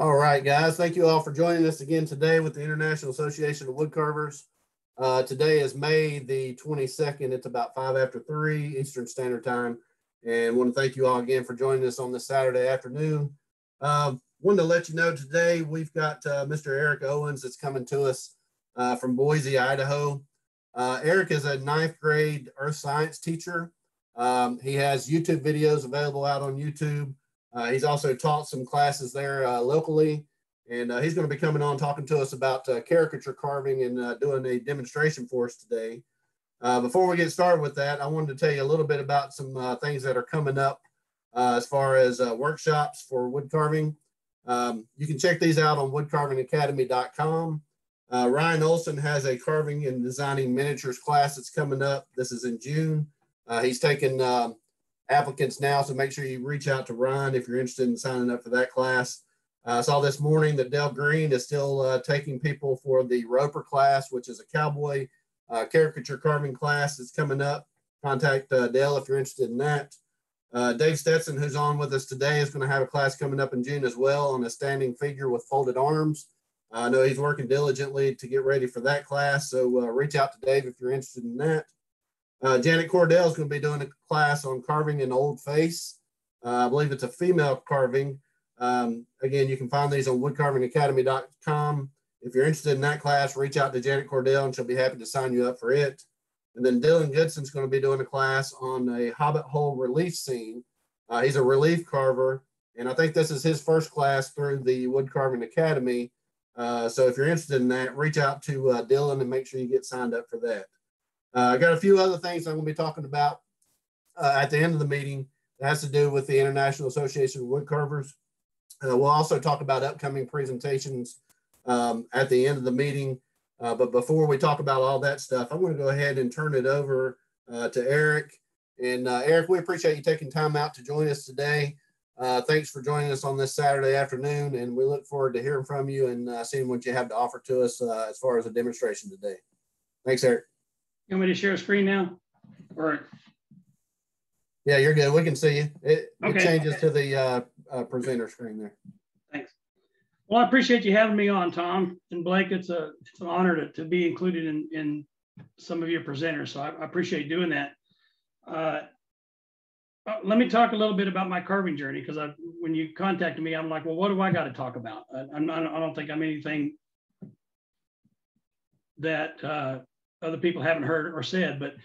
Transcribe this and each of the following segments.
All right, guys. Thank you all for joining us again today with the International Association of Woodcarvers. Today is May the 22nd. It's about 5 after 3 Eastern Standard Time. And want to thank you all again for joining us on this Saturday afternoon. Wanted to let you know today we've got Mr. Eric Owens that's coming to us from Boise, Idaho. Eric is a 9th grade earth science teacher. He has YouTube videos available out on YouTube. He's also taught some classes there locally, and he's going to be coming on talking to us about caricature carving and doing a demonstration for us today. Before we get started with that, I wanted to tell you a little bit about some things that are coming up as far as workshops for wood carving. You can check these out on woodcarvingacademy.com. Ryan Olson has a carving and designing miniatures class that's coming up. This is in June. He's taking applicants now, so make sure you reach out to Ryan if you're interested in signing up for that class. I saw this morning that Dale Green is still taking people for the Roper class, which is a cowboy caricature carving class that's coming up. Contact Dale if you're interested in that. Dave Stetson, who's on with us today, is going to have a class coming up in June as well on a standing figure with folded arms. I know he's working diligently to get ready for that class, so reach out to Dave if you're interested in that. Janet Cordell is going to be doing a class on carving an old face. I believe it's a female carving. Again, you can find these on woodcarvingacademy.com. If you're interested in that class, reach out to Janet Cordell and she'll be happy to sign you up for it. And then Dylan Goodson's going to be doing a class on a hobbit hole relief scene. He's a relief carver, and I think this is his first class through the Woodcarving Academy. So if you're interested in that, reach out to Dylan and make sure you get signed up for that. I got a few other things I'm going to be talking about at the end of the meeting that has to do with the International Association of Woodcarvers. We'll also talk about upcoming presentations at the end of the meeting. But before we talk about all that stuff, I'm going to go ahead and turn it over to Eric. And Eric, we appreciate you taking time out to join us today. Thanks for joining us on this Saturday afternoon, and we look forward to hearing from you and seeing what you have to offer to us as far as a demonstration today. Thanks, Eric. You want me to share a screen now? Or yeah, you're good. We can see you. It changes to the presenter screen there. Thanks. Well, I appreciate you having me on, Tom and Blake. It's an honor to be included in some of your presenters. So I appreciate doing that. Let me talk a little bit about my carving journey, because when you contacted me, I'm like, well, what do I got to talk about? I don't think I'm anything that other people haven't heard or said, but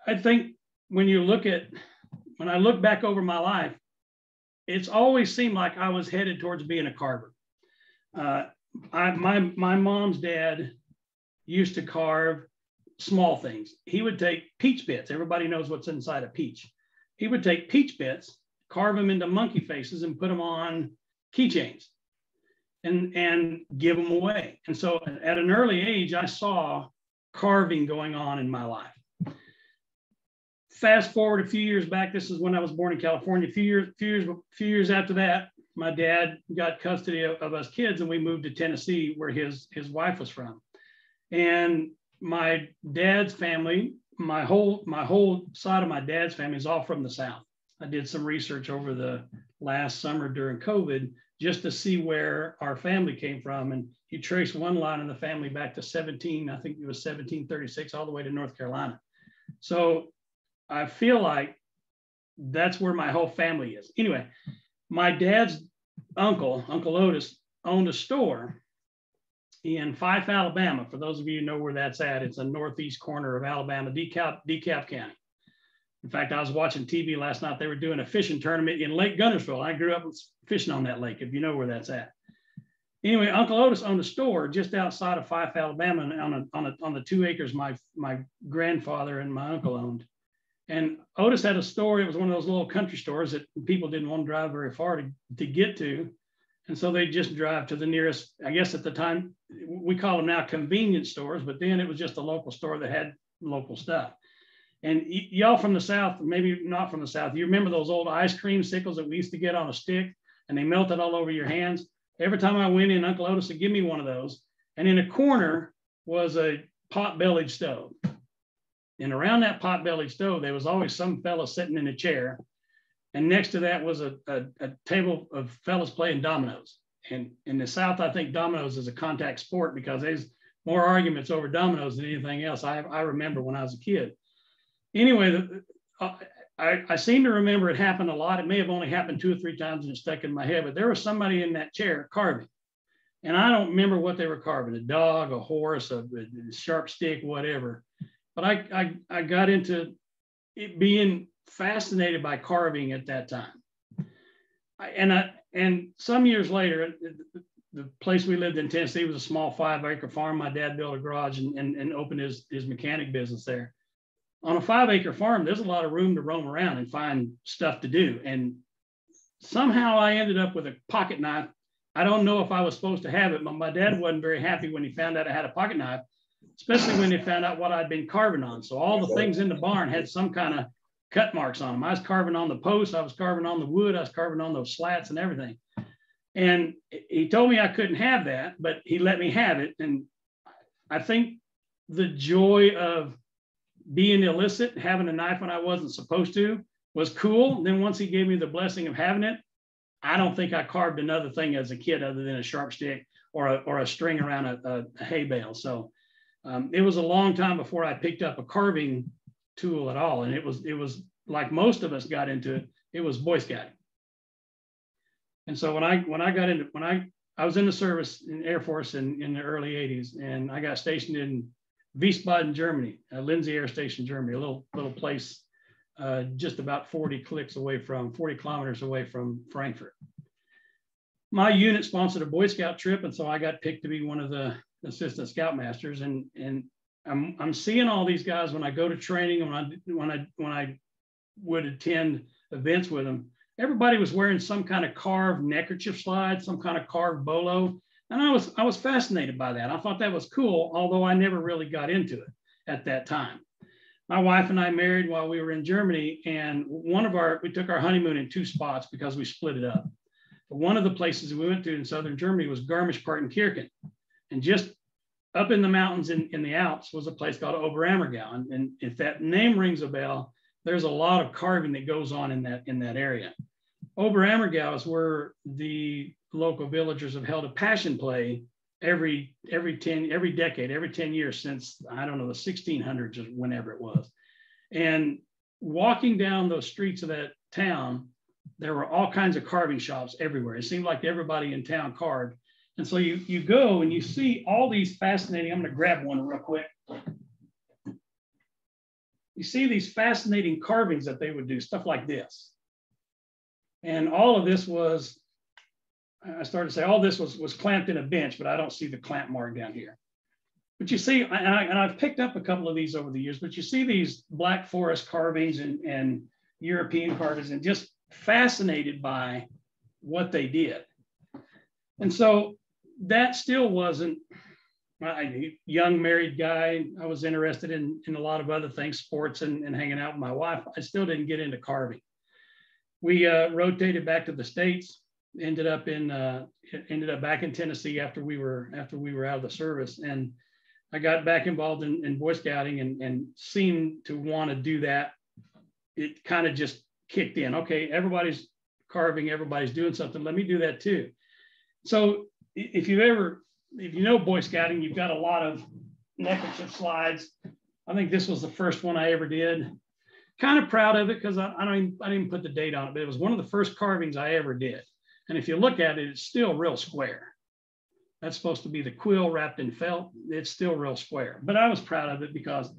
I think when I look back over my life, it's always seemed like I was headed towards being a carver. My mom's dad used to carve small things. He would take peach bits. Everybody knows what's inside a peach. He would take peach bits, carve them into monkey faces, and put them on keychains and give them away. And so at an early age, I saw carving going on in my life. Fast forward a few years back, this is when I was born in California. A few years after that, my dad got custody of us kids, and we moved to Tennessee, where his wife was from. And my dad's family, my whole side of my dad's family is all from the South. I did some research over the last summer during COVID just to see where our family came from. And you trace one line in the family back to I think it was 1736, all the way to North Carolina. So I feel like that's where my whole family is. Anyway, my dad's uncle Otis, owned a store in Fife, Alabama. For those of you who know where that's at, it's a northeast corner of Alabama, DeKalb County. In fact, I was watching TV last night. They were doing a fishing tournament in Lake Guntersville. I grew up fishing on that lake, if you know where that's at. Anyway, Uncle Otis owned a store just outside of Fife, Alabama, on the 2 acres my grandfather and my uncle owned. And Otis had a store. It was one of those little country stores that people didn't want to drive very far to get to. And so they just drive to the nearest, I guess at the time, we call them now convenience stores, but then it was just a local store that had local stuff. And y'all from the South, maybe not from the South, you remember those old ice cream sickles that we used to get on a stick and they melted all over your hands? Every time I went in, Uncle Otis would give me one of those. And in a corner was a pot-bellied stove. And around that pot-bellied stove, there was always some fella sitting in a chair. And next to that was a table of fellas playing dominoes. And in the South, I think dominoes is a contact sport because there's more arguments over dominoes than anything else. I remember when I was a kid. Anyway, I seem to remember it happened a lot. It may have only happened 2 or 3 times and it stuck in my head, but there was somebody in that chair carving. And I don't remember what they were carving, a dog, a horse, a sharp stick, whatever. But I got into it being fascinated by carving at that time. And some years later, the place we lived in Tennessee was a small 5-acre farm. My dad built a garage and opened his mechanic business there. On a 5-acre farm, there's a lot of room to roam around and find stuff to do. And somehow I ended up with a pocket knife. I don't know if I was supposed to have it, but my dad wasn't very happy when he found out I had a pocket knife, especially when he found out what I'd been carving on. So all the things in the barn had some kind of cut marks on them. I was carving on the posts, I was carving on the wood, I was carving on those slats and everything. And he told me I couldn't have that, but he let me have it. And I think the joy of being illicit, having a knife when I wasn't supposed to, was cool. And then once he gave me the blessing of having it, I don't think I carved another thing as a kid other than a sharp stick or a string around a hay bale. So it was a long time before I picked up a carving tool at all. And it was like most of us got into it, it was Boy Scouting. And so when I was in the service in Air Force in the early 80s, and I got stationed in Wiesbaden, Germany, Lindsay Air Station, Germany, a little place just about 40 kilometers away from Frankfurt. My unit sponsored a Boy Scout trip, and so I got picked to be one of the assistant scoutmasters. And I'm seeing all these guys when I go to training, and when I would attend events with them. Everybody was wearing some kind of carved neckerchief slide, some kind of carved bolo, and I was fascinated by that. I thought that was cool, although I never really got into it at that time. My wife and I married while we were in Germany, and we took our honeymoon in 2 spots because we split it up. But one of the places we went to in southern Germany was Garmisch-Partenkirchen, and just up in the mountains in the Alps was a place called Oberammergau. And if that name rings a bell, there's a lot of carving that goes on in that area. Oberammergau is where the local villagers have held a passion play every decade, every 10 years since, I don't know, the 1600s or whenever it was. And walking down those streets of that town, there were all kinds of carving shops everywhere. It seemed like everybody in town carved. And so you go and you see all these fascinating, I'm going to grab one real quick. You see these fascinating carvings that they would do, stuff like this. And all of this was, I started to say, all this was clamped in a bench, but I don't see the clamp mark down here. But you see, and I've picked up a couple of these over the years, but you see these Black Forest carvings and European carvings, and just fascinated by what they did. And so that still wasn't, a young married guy, I was interested in a lot of other things, sports and hanging out with my wife. I still didn't get into carving. We rotated back to the States, ended up back in Tennessee after we were out of the service. And I got back involved in Boy Scouting and seemed to want to do that. It kind of just kicked in. Okay, everybody's carving, everybody's doing something. Let me do that too. So if you know Boy Scouting, you've got a lot of neckerchief slides. I think this was the first one I ever did. Kind of proud of it because I didn't even put the date on it, but it was one of the first carvings I ever did. And if you look at it, it's still real square. That's supposed to be the quill wrapped in felt. It's still real square. But I was proud of it because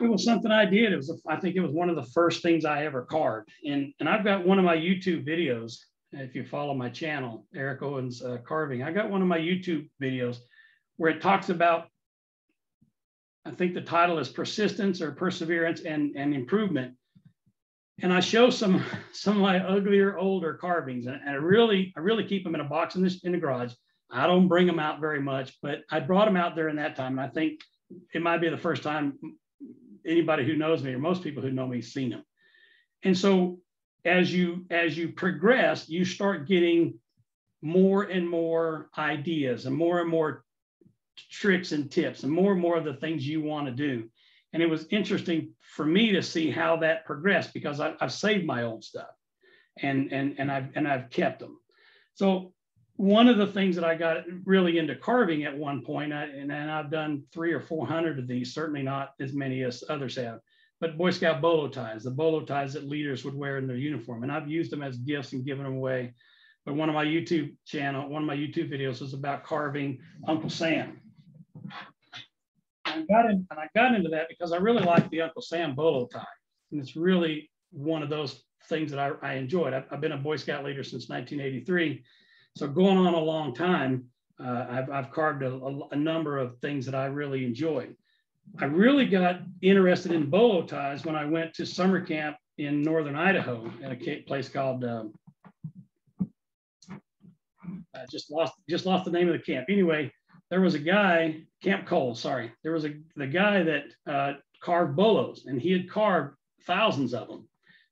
it was something I did. I think it was one of the first things I ever carved. And I've got one of my YouTube videos. If you follow my channel, Eric Owens Carving, I got one of my YouTube videos where it talks about, I think the title is Persistence or Perseverance and Improvement. And I show some of my uglier, older carvings, and I really keep them in a box in the garage. I don't bring them out very much, but I brought them out during that time. And I think it might be the first time anybody who knows me or most people who know me seen them. And so as you progress, you start getting more and more ideas and more tricks and tips and more of the things you want to do. And it was interesting for me to see how that progressed because I've saved my old stuff and I've kept them. So one of the things that I got really into carving at one point, and I've done 300 or 400 of these, certainly not as many as others have, but Boy Scout bolo ties, the bolo ties that leaders would wear in their uniform. And I've used them as gifts and given them away. But one of my YouTube videos was about carving Uncle Sam. And I got into that because I really like the Uncle Sam bolo tie. And it's really one of those things that I enjoyed. I've been a Boy Scout leader since 1983. So going on a long time, I've carved a number of things that I really enjoyed. I really got interested in bolo ties when I went to summer camp in northern Idaho at a place called, I just lost the name of the camp. Anyway, there was a guy, Camp Cole, sorry. There was the guy that carved bolos, and he had carved thousands of them.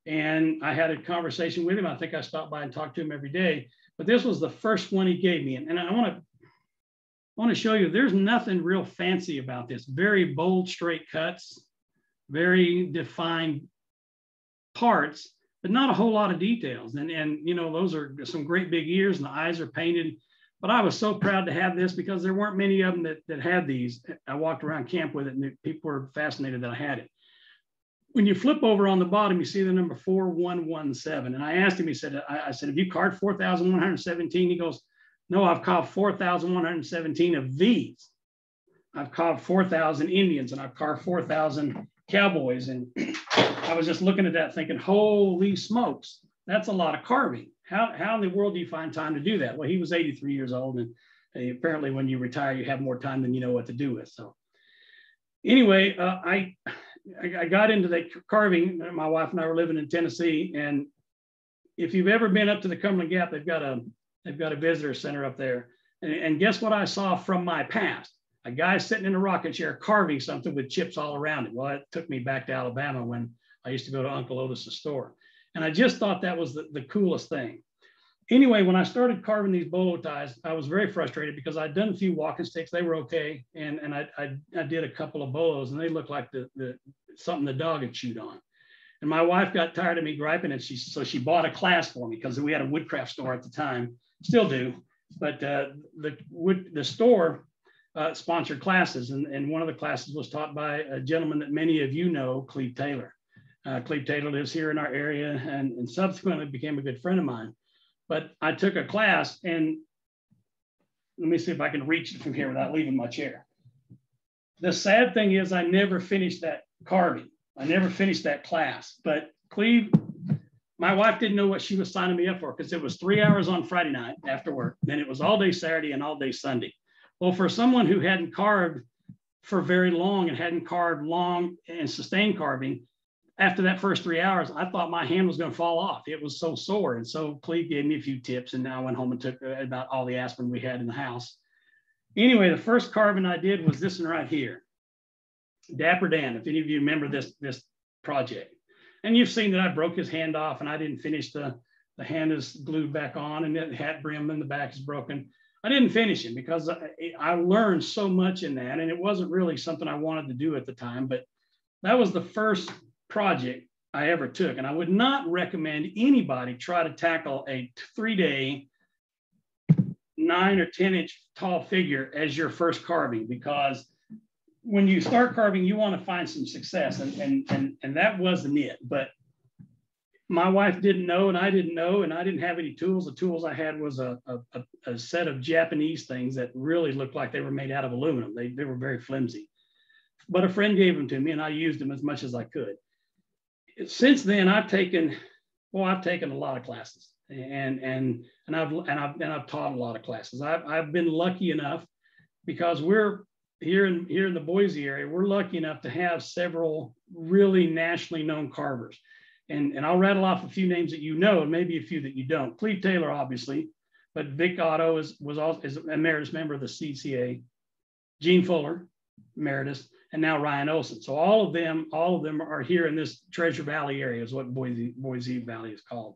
And I had a conversation with him. I think I stopped by and talked to him every day, but this was the first one he gave me. And I want to show you, there's nothing real fancy about this. Very bold, straight cuts, very defined parts, but not a whole lot of details. And you know, those are some great big ears, and the eyes are painted. But I was so proud to have this because there weren't many of them that had these. I walked around camp with it, and people were fascinated that I had it. When you flip over on the bottom, you see the number 4117. And I asked him, I said, have you carved 4,117? He goes, no, I've carved 4,117 of these. I've carved 4,000 Indians, and I've carved 4,000 Cowboys. And I was just looking at that thinking, holy smokes, that's a lot of carving. How in the world do you find time to do that? Well, he was 83 years old, and apparently when you retire, you have more time than you know what to do with. So anyway, I got into that carving. My wife and I were living in Tennessee, and if you've ever been up to the Cumberland Gap, they've got a visitor center up there. And guess what I saw from my past? A guy sitting in a rocking chair carving something with chips all around it. Well, it took me back to Alabama when I used to go to Uncle Otis's store. And I just thought that was the coolest thing. Anyway, when I started carving these bolo ties, I was very frustrated because I'd done a few walking sticks. They were okay. And I did a couple of bolos, and they looked like something the dog had chewed on. And my wife got tired of me griping, and so she bought a class for me because we had a woodcraft store at the time, still do. But the store sponsored classes, and one of the classes was taught by a gentleman that many of you know, Cleve Taylor. Cleve Taylor lives here in our area, and subsequently became a good friend of mine. But I took a class, and let me see if I can reach it from here without leaving my chair. The sad thing is I never finished that carving. I never finished that class. But Cleve, my wife didn't know what she was signing me up for because it was 3 hours on Friday night after work. Then it was all day Saturday and all day Sunday. Well, for someone who hadn't carved for very long and hadn't carved long and sustained carving, after that first 3 hours, I thought my hand was going to fall off. It was so sore. And so Cleve gave me a few tips, and I went home and took about all the aspirin we had in the house. Anyway, the first carving I did was this one right here. Dapper Dan, if any of you remember this project. And you've seen that I broke his hand off, and I didn't finish the hand is glued back on, and the hat brim in the back is broken. I didn't finish him because I learned so much in that, and it wasn't really something I wanted to do at the time, but that was the first project I ever took. And I would not recommend anybody try to tackle a 3-day 9 or 10 inch tall figure as your first carving, because when you start carving, you want to find some success, and that wasn't it. But my wife didn't know, and I didn't know, and I didn't have any tools. The tools I had was a set of Japanese things that really looked like they were made out of aluminum. They were very flimsy, but a friend gave them to me, and I used them as much as I could. Since then, I've taken a lot of classes, and I've taught a lot of classes. I've been lucky enough, because we're here in the Boise area, we're lucky enough to have several really nationally known carvers. And I'll rattle off a few names that you know, and maybe a few that you don't. Cleve Taylor, obviously, but Vic Otto is an emeritus member of the CCA. Gene Fuller, emeritus, and now Ryan Olson. So all of them are here in this Treasure Valley area, is what Boise Valley is called.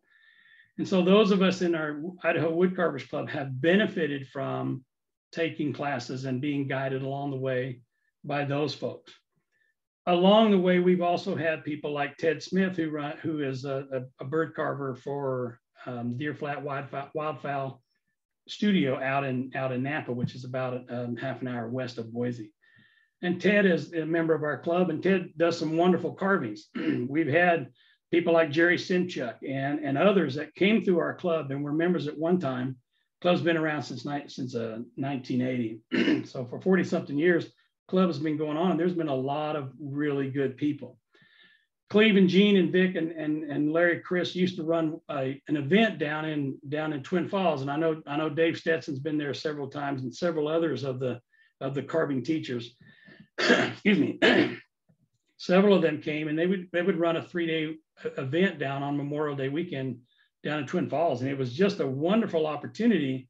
And so those of us in our Idaho Woodcarvers Club have benefited from taking classes and being guided along the way by those folks. Along the way, we've also had people like Ted Smith, who is a bird carver for Deer Flat Wildfowl studio out in Napa, which is about half an hour west of Boise. And Ted is a member of our club, and Ted does some wonderful carvings. We've had people like Jerry Simchuk and others that came through our club and were members at one time. Club's been around since 1980. So for 40 something years, club has been going on. There's been a lot of really good people. Cleve and Gene and Vic and Larry Chris used to run an event down in Twin Falls. And I know Dave Stetson's been there several times, and several others of the carving teachers. Excuse me. Several of them came, and they would run a 3-day event down on Memorial Day weekend down in Twin Falls. And it was just a wonderful opportunity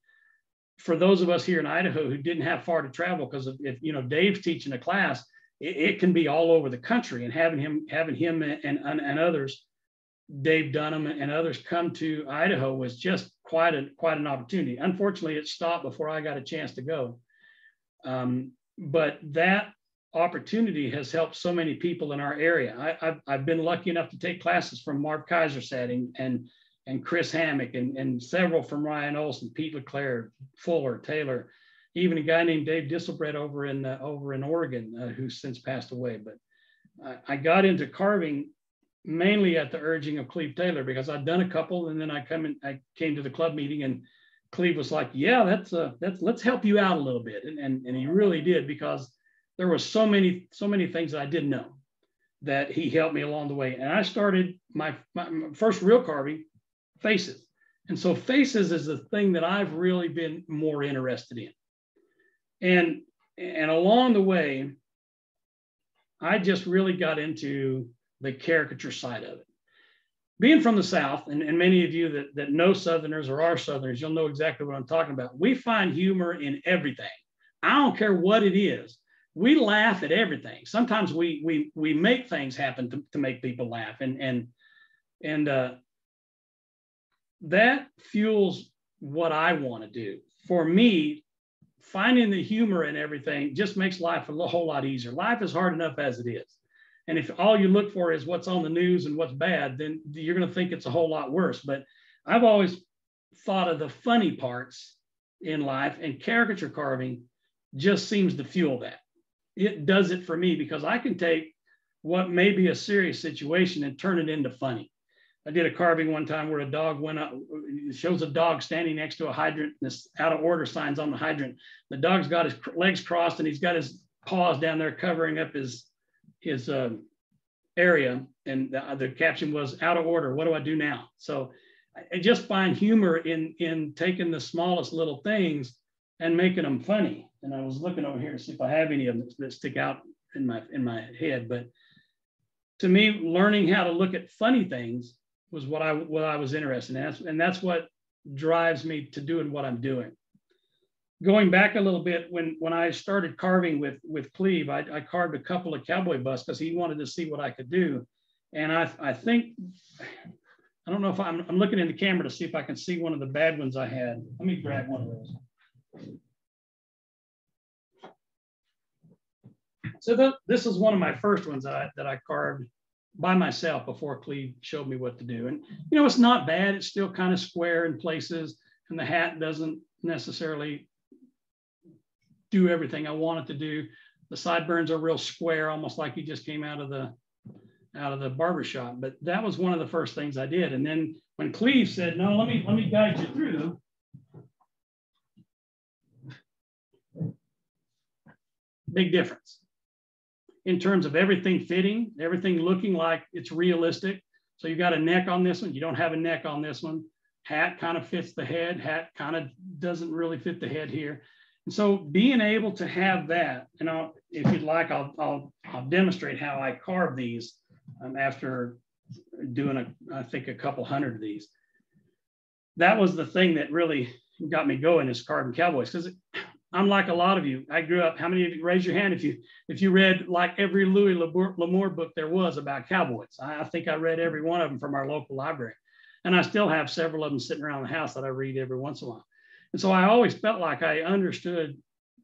for those of us here in Idaho who didn't have far to travel, because if Dave's teaching a class, it can be all over the country, and having him and others, Dave Dunham and others, come to Idaho was just quite an opportunity. Unfortunately, it stopped before I got a chance to go. But that opportunity has helped so many people in our area. I've been lucky enough to take classes from Marv Kaisersat and Chris Hammock and several from Ryan Olson, Pete LeClaire, Fuller, Taylor, even a guy named Dave Disselbrett over in Oregon, who's since passed away. But I got into carving mainly at the urging of Cleve Taylor, because I'd done a couple, and then I came to the club meeting, and Cleve was like, "Yeah, let's help you out a little bit," and he really did, because there were so many things that I didn't know that he helped me along the way. And I started my first real carving, faces. And so faces is the thing that I've really been more interested in. And along the way, I just really got into the caricature side of it. Being from the South, and many of you that know Southerners or are Southerners, you'll know exactly what I'm talking about. We find humor in everything. I don't care what it is. We laugh at everything. Sometimes we make things happen to make people laugh, and that fuels what I want to do. For me, finding the humor in everything just makes life a whole lot easier. Life is hard enough as it is. And if all you look for is what's on the news and what's bad, then you're going to think it's a whole lot worse. But I've always thought of the funny parts in life, and caricature carving just seems to fuel that. It does it for me, because I can take what may be a serious situation and turn it into funny. I did a carving one time where a dog went up, it shows a dog standing next to a hydrant, and this out of order signs on the hydrant. The dog's got his legs crossed, and he's got his paws down there covering up his area. And the caption was, "Out of order, what do I do now?" So I just find humor in taking the smallest little things and making them funny. And I was looking over here to see if I have any of them that stick out in my head. But to me, learning how to look at funny things was what I was interested in. And that's what drives me to doing what I'm doing. Going back a little bit, when I started carving with Cleve, I carved a couple of Cowboy Bus because he wanted to see what I could do. And I think, I don't know if I'm looking in the camera to see if I can see one of the bad ones I had. Let me grab one of those. So this is one of my first ones that I carved by myself before Cleve showed me what to do. And, it's not bad. It's still kind of square in places, and the hat doesn't necessarily do everything I want it to do. The sideburns are real square, almost like he just came out of the barber shop. But that was one of the first things I did. And then when Cleve said, "No, let me guide you through," big difference in terms of everything fitting, everything looking like it's realistic. So you got a neck on this one. You don't have a neck on this one. Hat kind of fits the head. Hat kind of doesn't really fit the head here. And so being able to have that, and if you'd like, I'll demonstrate how I carve these after doing I think a couple hundred of these. That was the thing that really got me going, is carving cowboys, because I'm like a lot of you. I grew up. How many of you, raise your hand if you read like every Louis L'Amour book there was about cowboys? I think I read every one of them from our local library, and I still have several of them sitting around the house that I read every once in a while. And so I always felt like I understood,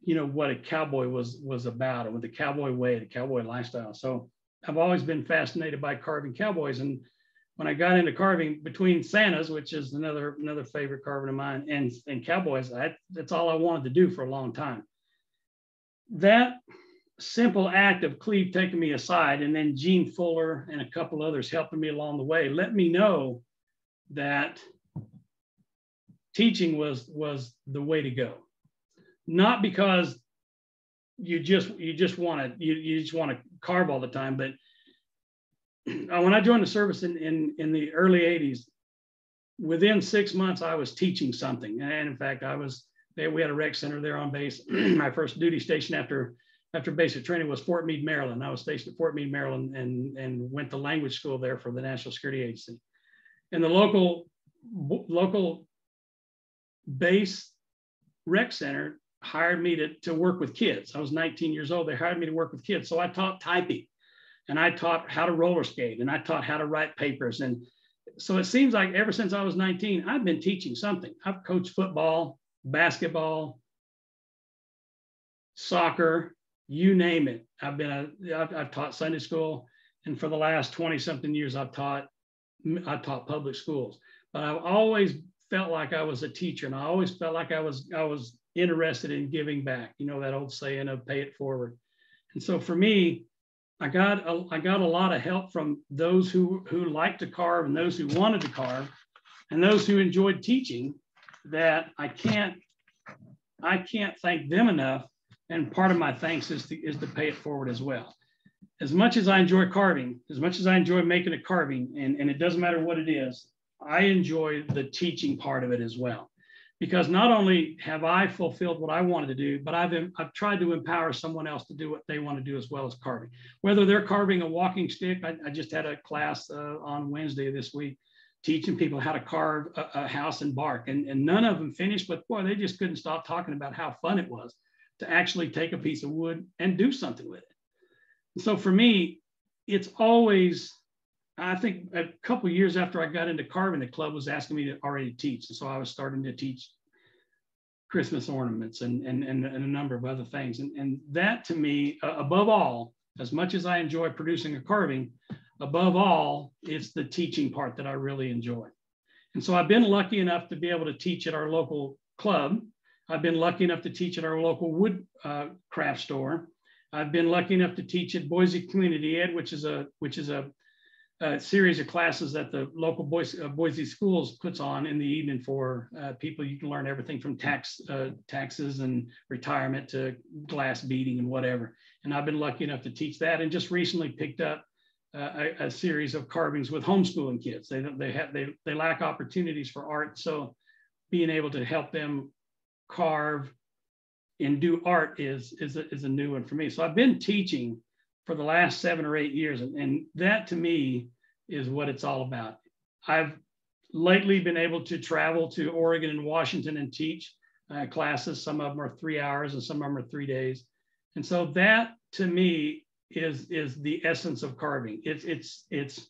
what a cowboy was about, and with the cowboy way, the cowboy lifestyle. So I've always been fascinated by carving cowboys. And when I got into carving, between Santas, which is another favorite carving of mine, and Cowboys, that's all I wanted to do for a long time. That simple act of Cleve taking me aside, and then Gene Fuller and a couple others helping me along the way, let me know that teaching was the way to go. Not because you just want to carve all the time, but when I joined the service in the early 80s, within 6 months I was teaching something. And in fact, we had a rec center there on base. My first duty station after basic training was Fort Meade, Maryland. I was stationed at Fort Meade, Maryland, and went to language school there for the National Security Agency. And the local base rec center hired me to work with kids. I was 19 years old. They hired me to work with kids. So I taught typing, and I taught how to roller skate, and I taught how to write papers. And so it seems like ever since I was 19, I've been teaching something. I've coached football, basketball, soccer, you name it. I've taught Sunday school, and for the last 20 something years, I've taught public schools. But I've always felt like I was a teacher, and I always felt like I was interested in giving back. You know, that old saying of pay it forward. And so for me, I got a lot of help from those who liked to carve, and those who wanted to carve, and those who enjoyed teaching, that I can't thank them enough. And part of my thanks is to pay it forward as well. As much as I enjoy carving, as much as I enjoy making a carving, and it doesn't matter what it is, I enjoy the teaching part of it as well. Because not only have I fulfilled what I wanted to do, but I've tried to empower someone else to do what they want to do as well as carving. Whether they're carving a walking stick, I just had a class on Wednesday of this week teaching people how to carve a house in bark, and none of them finished, but boy, they just couldn't stop talking about how fun it was to actually take a piece of wood and do something with it. And so for me, it's always, I think a couple of years after I got into carving, the club was asking me to already teach. And so I was starting to teach Christmas ornaments and a number of other things. And that to me, above all, as much as I enjoy producing a carving, above all, it's the teaching part that I really enjoy. And so I've been lucky enough to be able to teach at our local club. I've been lucky enough to teach at our local wood craft store. I've been lucky enough to teach at Boise Community Ed, which is a series of classes that the local Boise schools puts on in the evening for people. You can learn everything from taxes and retirement to glass beading and whatever. And I've been lucky enough to teach that, and just recently picked up a series of carvings with homeschooling kids. They lack opportunities for art, so being able to help them carve and do art is a new one for me. So I've been teaching for the last 7 or 8 years, and that to me is what it's all about. I've lately been able to travel to Oregon and Washington and teach classes. Some of them are 3 hours and some of them are 3 days. And so that to me is the essence of carving. It's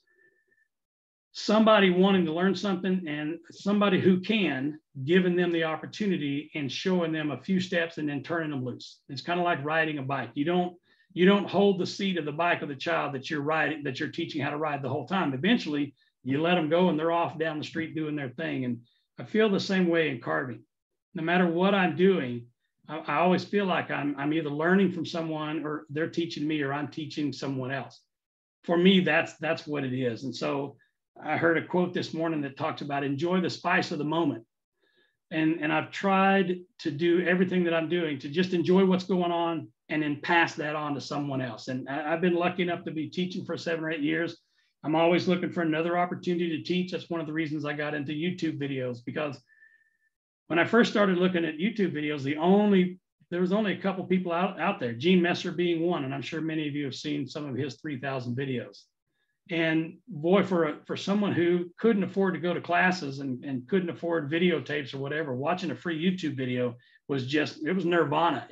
somebody wanting to learn something, and somebody who can, giving them the opportunity and showing them a few steps and then turning them loose. It's kind of like riding a bike. You don't hold the seat of the bike of the child that you're teaching how to ride the whole time. Eventually you let them go and they're off down the street doing their thing. And I feel the same way in carving. No matter what I'm doing, I always feel like I'm either learning from someone, or they're teaching me, or I'm teaching someone else. For me, that's what it is. And so I heard a quote this morning that talks about enjoy the spice of the moment. And I've tried to do everything that I'm doing to just enjoy what's going on and then pass that on to someone else. And I've been lucky enough to be teaching for 7 or 8 years. I'm always looking for another opportunity to teach. That's one of the reasons I got into YouTube videos, because when I first started looking at YouTube videos, there was only a couple people out there, Gene Messer being one. And I'm sure many of you have seen some of his 3,000 videos. And boy, for someone who couldn't afford to go to classes and couldn't afford videotapes or whatever, watching a free YouTube video was it was nirvana.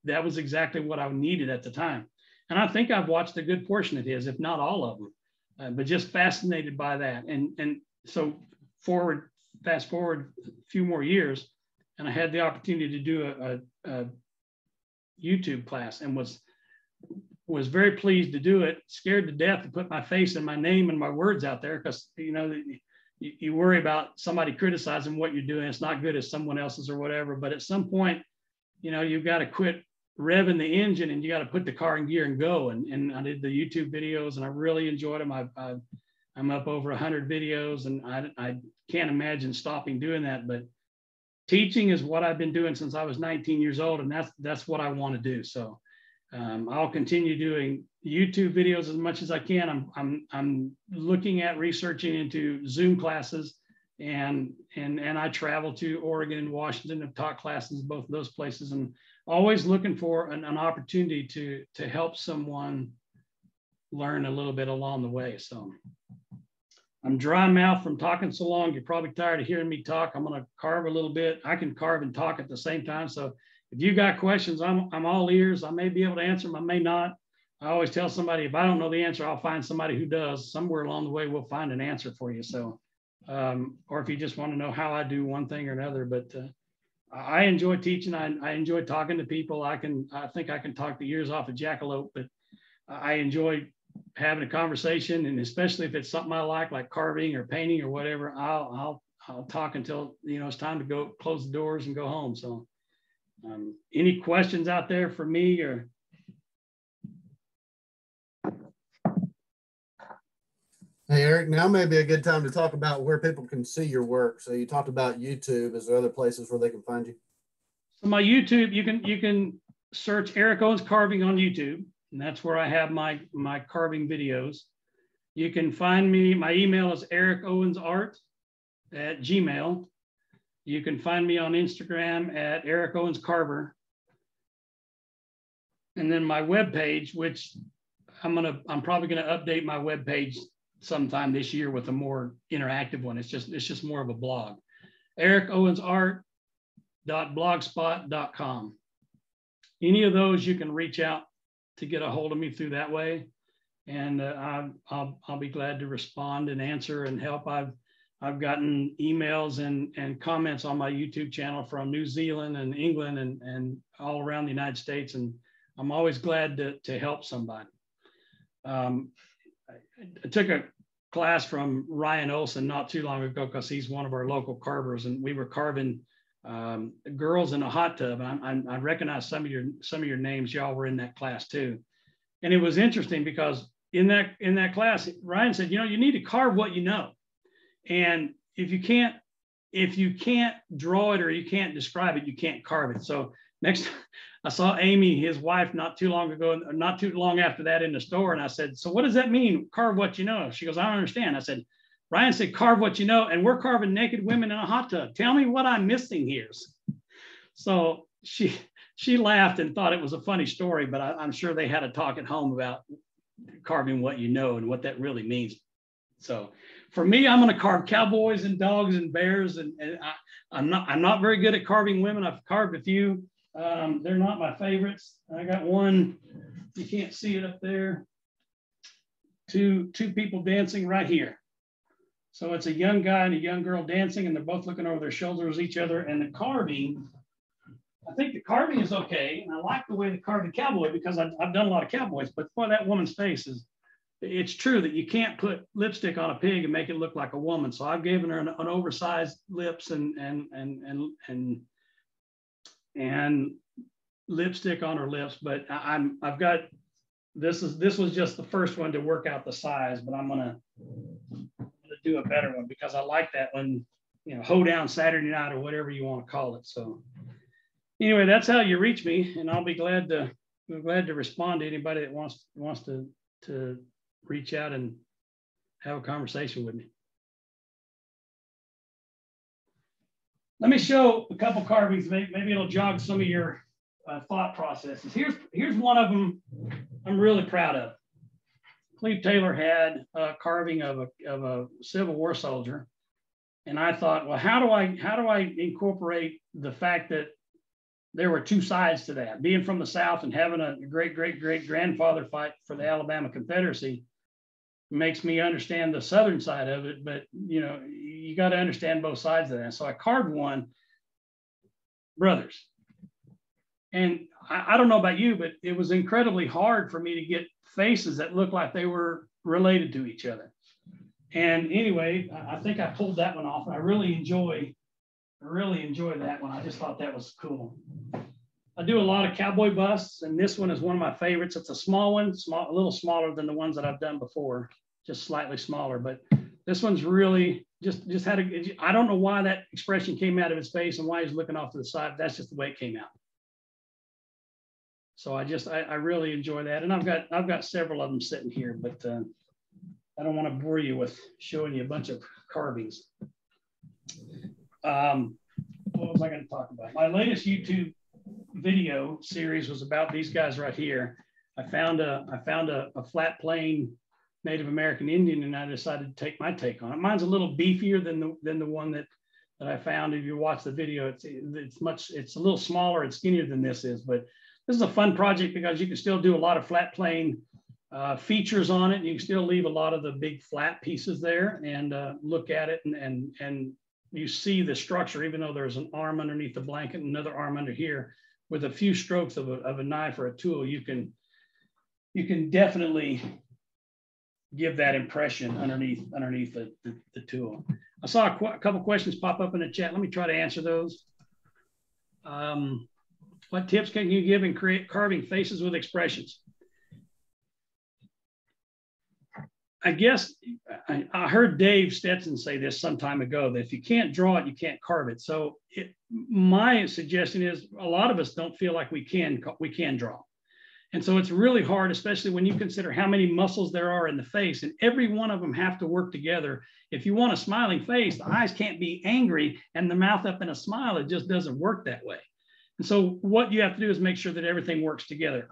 That was exactly what I needed at the time. And I think I've watched a good portion of his, if not all of them, but just fascinated by that. And so fast forward a few more years, and I had the opportunity to do a YouTube class, and was was very pleased to do it, scared to death to put my face and my name and my words out there, because, you know, you worry about somebody criticizing what you're doing. It's not good as someone else's or whatever. But at some point, you know, you've got to quit revving the engine and you got to put the car in gear and go. And I did the YouTube videos and I really enjoyed them. I'm up over 100 videos, and I can't imagine stopping doing that. But teaching is what I've been doing since I was 19 years old, and that's what I want to do. So I'll continue doing YouTube videos as much as I can. I'm looking at researching into Zoom classes, and I travel to Oregon and Washington and taught classes in both of those places, and always looking for an opportunity to help someone learn a little bit along the way. So I'm dry mouth from talking so long. You're probably tired of hearing me talk. I'm going to carve a little bit. I can carve and talk at the same time. So if you got questions, I'm all ears. I may be able to answer them. I may not. I always tell somebody, if I don't know the answer, I'll find somebody who does. Somewhere along the way, we'll find an answer for you. So, or if you just want to know how I do one thing or another, but I enjoy teaching. I enjoy talking to people. I think I can talk the ears off a jackalope, but I enjoy having a conversation, and especially if it's something I like carving or painting or whatever, I'll talk until, you know, it's time to go close the doors and go home. So any questions out there for me? Or hey, Eric, now may be a good time to talk about where people can see your work. So you talked about YouTube. Is there other places where they can find you? So my YouTube, you can search Eric Owens Carving on YouTube, and that's where I have my carving videos. You can find me. My email is ericowensart@gmail.com. You can find me on Instagram at ericowenscarver. And then my webpage, which I'm probably gonna update my webpage sometime this year with a more interactive one. It's just more of a blog. ericowensart.blogspot.com. Any of those you can reach out to get a hold of me through that way, and I'll be glad to respond and answer and help. I've gotten emails and comments on my YouTube channel from New Zealand and England and all around the United States, and I'm always glad to help somebody. I took a class from Ryan Olson not too long ago, because he's one of our local carvers, and we were carving girls in a hot tub. And I recognize some of your names. Y'all were in that class too, and it was interesting because in that class, Ryan said, you know, you need to carve what you know, and if you can't draw it or you can't describe it, you can't carve it. So next, I saw Amy, his wife, not too long ago, not too long after that, in the store, and I said, so what does that mean, carve what you know? She goes, I don't understand. I said, Ryan said, carve what you know, and we're carving naked women in a hot tub. Tell me what I'm missing here. So she laughed and thought it was a funny story, but I'm sure they had a talk at home about carving what you know and what that really means. So for me, I'm going to carve cowboys and dogs and bears, and I'm not very good at carving women. I've carved a few. They're not my favorites. I got one, you can't see it up there. Two people dancing right here. So it's a young guy and a young girl dancing, and they're both looking over their shoulders at each other. And the carving, I think the carving is okay. And I like the way they carved the cowboy, because I've done a lot of cowboys, but boy, that woman's face it's true that you can't put lipstick on a pig and make it look like a woman. So I've given her an oversized lips and lipstick on her lips. But I've got, this was just the first one to work out the size, but I'm gonna do a better one, because I like that one, you know, hoedown Saturday night or whatever you want to call it. So anyway, that's how you reach me, and I'll be glad to respond to anybody that wants to reach out and have a conversation with me. Let me show a couple carvings. Maybe it'll jog some of your thought processes. Here's one of them I'm really proud of. Cleve Taylor had a carving of a Civil War soldier, and I thought, well, how do I incorporate the fact that there were two sides to that? Being from the South and having a great grandfather fight for the Alabama Confederacy makes me understand the Southern side of it, but you know, you got to understand both sides of that. So I carved one, brothers, and I don't know about you, but it was incredibly hard for me to get faces that looked like they were related to each other. And anyway, I think I pulled that one off. And I really enjoy that one. I just thought that was cool. I do a lot of Cowboy Bus, and this one is one of my favorites. It's a small one, a little smaller than the ones that I've done before, just slightly smaller. But this one's really just had a, I don't know why that expression came out of his face and why he's looking off to the side. That's just the way it came out. So I really enjoy that. And I've got several of them sitting here, but I don't want to bore you with showing you a bunch of carvings. What was I going to talk about? My latest YouTube video series was about these guys right here. I found a flat plane Native American Indian, and I decided to take my take on it. Mine's a little beefier than the one that I found. If you watch the video, it's a little smaller and skinnier than this is, but this is a fun project because you can still do a lot of flat plane features on it. You can still leave a lot of the big flat pieces there and look at it, and you see the structure, even though there's an arm underneath the blanket and another arm under here. With a few strokes of a knife or a tool, you can definitely give that impression underneath the tool. I saw a couple questions pop up in the chat. Let me try to answer those. What tips can you give in carving faces with expressions? I guess I heard Dave Stetson say this some time ago, that if you can't draw it, you can't carve it. So my suggestion is a lot of us don't feel like we can draw. And so it's really hard, especially when you consider how many muscles there are in the face, and every one of them have to work together. If you want a smiling face, the eyes can't be angry and the mouth up in a smile. It just doesn't work that way. And so what you have to do is make sure that everything works together.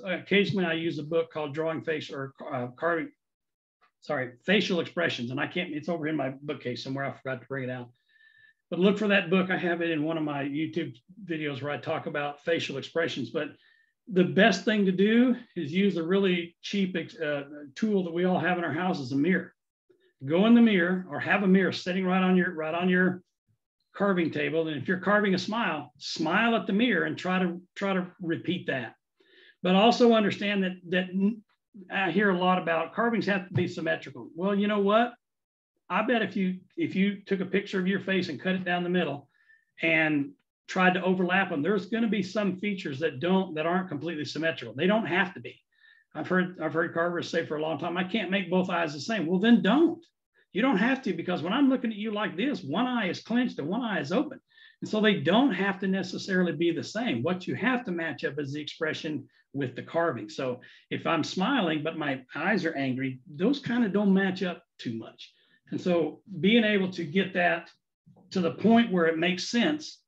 Occasionally I use a book called Drawing Face or Facial Expressions. And it's over in my bookcase somewhere. I forgot to bring it out. But look for that book. I have it in one of my YouTube videos where I talk about facial expressions. But the best thing to do is use a really cheap tool that we all have in our house, is a mirror. Go in the mirror, or have a mirror sitting right on your carving table. And if you're carving a smile, smile at the mirror and try to repeat that. But also understand that I hear a lot about carvings have to be symmetrical. Well, you know what? I bet if you took a picture of your face and cut it down the middle and tried to overlap them, there's going to be some features that aren't completely symmetrical. They don't have to be. I've heard carvers say for a long time, I can't make both eyes the same. Well, then don't. You don't have to, because when I'm looking at you like this, one eye is clenched and one eye is open. And so they don't have to necessarily be the same. What you have to match up is the expression with the carving. So if I'm smiling, but my eyes are angry, those kind of don't match up too much. And so being able to get that to the point where it makes sense,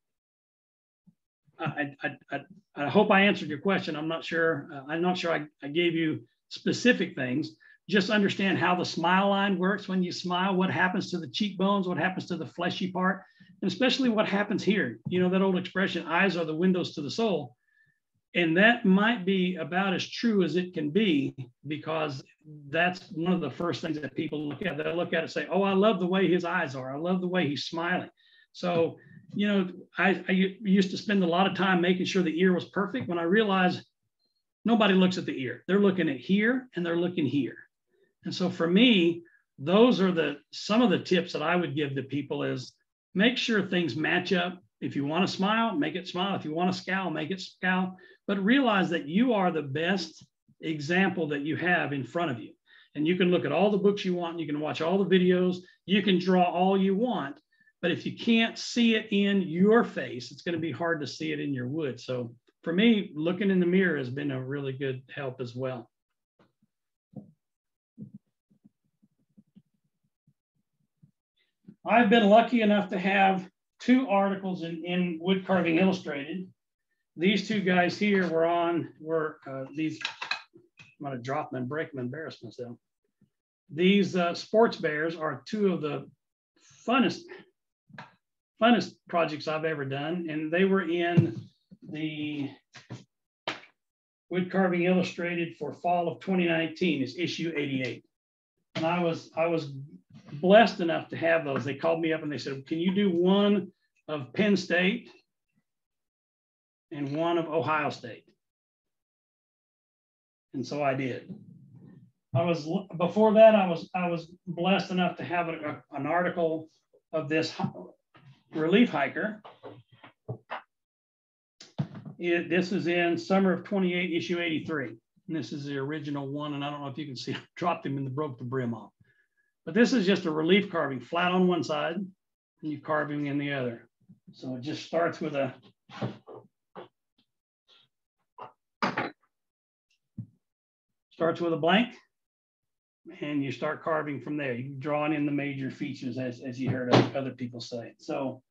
I hope I answered your question. I'm not sure I gave you specific things. Just understand how the smile line works when you smile, what happens to the cheekbones, what happens to the fleshy part, and especially what happens here. You know, that old expression, eyes are the windows to the soul. And that might be about as true as it can be, because that's one of the first things that people look at. They'll look at it and say, oh, I love the way his eyes are. I love the way he's smiling. So, you know, I used to spend a lot of time making sure the ear was perfect, when I realized nobody looks at the ear. They're looking at here and they're looking here. And so for me, those are some of the tips that I would give to people is make sure things match up. If you want to smile, make it smile. If you want to scowl, make it scowl. But realize that you are the best example that you have in front of you. And you can look at all the books you want. You can watch all the videos. You can draw all you want. But if you can't see it in your face, it's going to be hard to see it in your wood. So for me, looking in the mirror has been a really good help as well. I've been lucky enough to have 2 articles in Woodcarving Illustrated. These 2 guys here were these, I'm going to drop them and break them and embarrass myself. These sports bears are 2 of the funnest projects I've ever done. And they were in the Woodcarving Illustrated for fall of 2019, is issue 88. And I was blessed enough to have those. They called me up and they said, can you do one of Penn State and one of Ohio State. And so I did. Before that, I was blessed enough to have an article of this relief hiker. This is in summer of 28, issue 83. And this is the original one. And I don't know if you can see, I dropped him and broke the brim off. But this is just a relief carving, flat on one side, and you carving in the other. So it just starts with a blank, and you start carving from there. You're drawing in the major features, as you heard other people say. So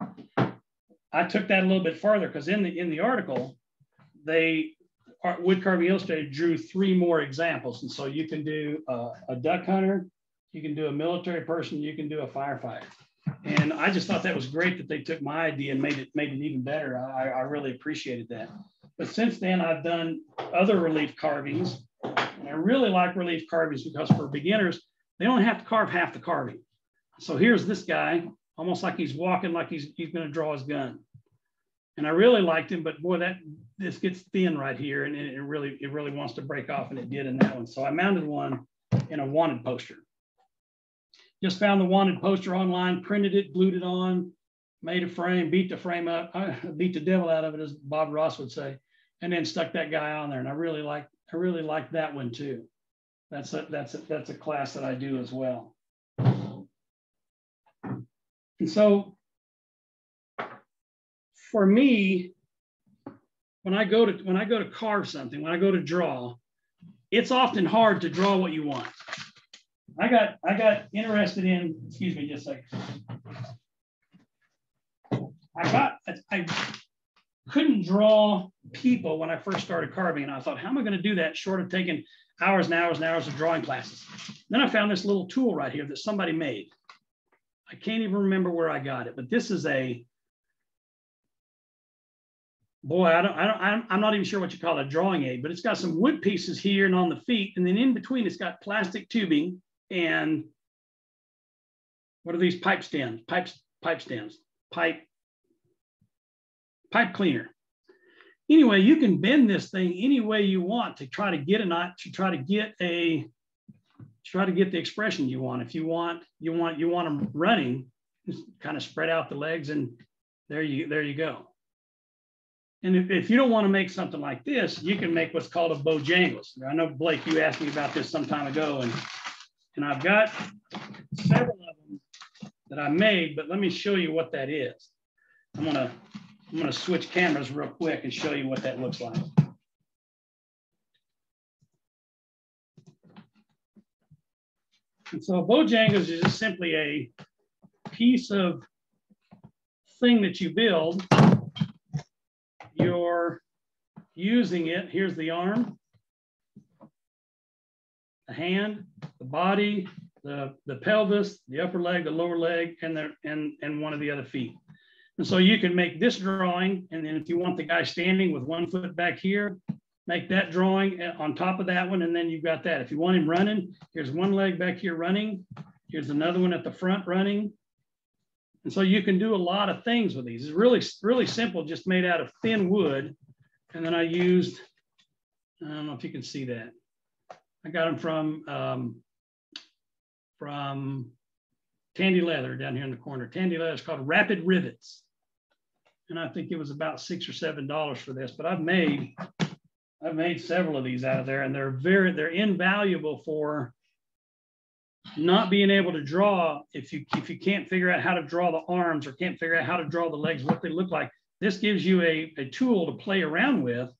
I took that a little bit farther, because in the article, Woodcarving Illustrated drew 3 more examples. And so you can do a duck hunter, you can do a military person, you can do a firefighter. And I just thought that was great that they took my idea and made it even better. I really appreciated that. But since then, I've done other relief carvings. And I really like relief carvings because for beginners, they only have to carve half the carving. So here's this guy, almost like he's walking like he's going to draw his gun. And I really liked him, but boy, this gets thin right here, and it really wants to break off, and it did in that one. So I mounted one in a wanted poster. Just found the wanted poster online, printed it, glued it on, made a frame, beat the frame up, I beat the devil out of it, as Bob Ross would say, and then stuck that guy on there. And I really like that one too. That's a class that I do as well. And so for me, when I go to carve something, when I go to draw, it's often hard to draw what you want. I got interested in, excuse me just a second. I couldn't draw people when I first started carving, and I thought, how am I going to do that short of taking hours and hours and hours of drawing classes? Then I found this little tool right here that somebody made. I can't even remember where I got it, but this is I'm not even sure what you call a drawing aid, but it's got some wood pieces here and on the feet, and then in between it's got plastic tubing and what are these pipe stems? Pipe cleaner. Anyway, you can bend this thing any way you want to try to get the expression you want. If you want them running, just kind of spread out the legs, and there you go. And if you don't want to make something like this, you can make what's called a Bojangles. I know, Blake, you asked me about this some time ago, and I've got several of them that I made, but let me show you what that is. I'm gonna switch cameras real quick and show you what that looks like. And so Bojangles is just simply a piece of thing that you build. You're using it. Here's the arm, the hand, the body, the pelvis, the upper leg, the lower leg, and one of the other feet. And so you can make this drawing, and then if you want the guy standing with one foot back here, make that drawing on top of that one, and then you've got that. If you want him running, here's one leg back here running. Here's another one at the front running. And so you can do a lot of things with these. It's really simple, just made out of thin wood. And then I used, I don't know if you can see that. I got them from Tandy Leather down here in the corner. Tandy Leather is called Rapid Rivets. And I think it was about $6 or $7 for this, but I've made several of these out of there, and they're invaluable for not being able to draw. If you can't figure out how to draw the arms or can't figure out how to draw the legs, what they look like, this gives you a tool to play around with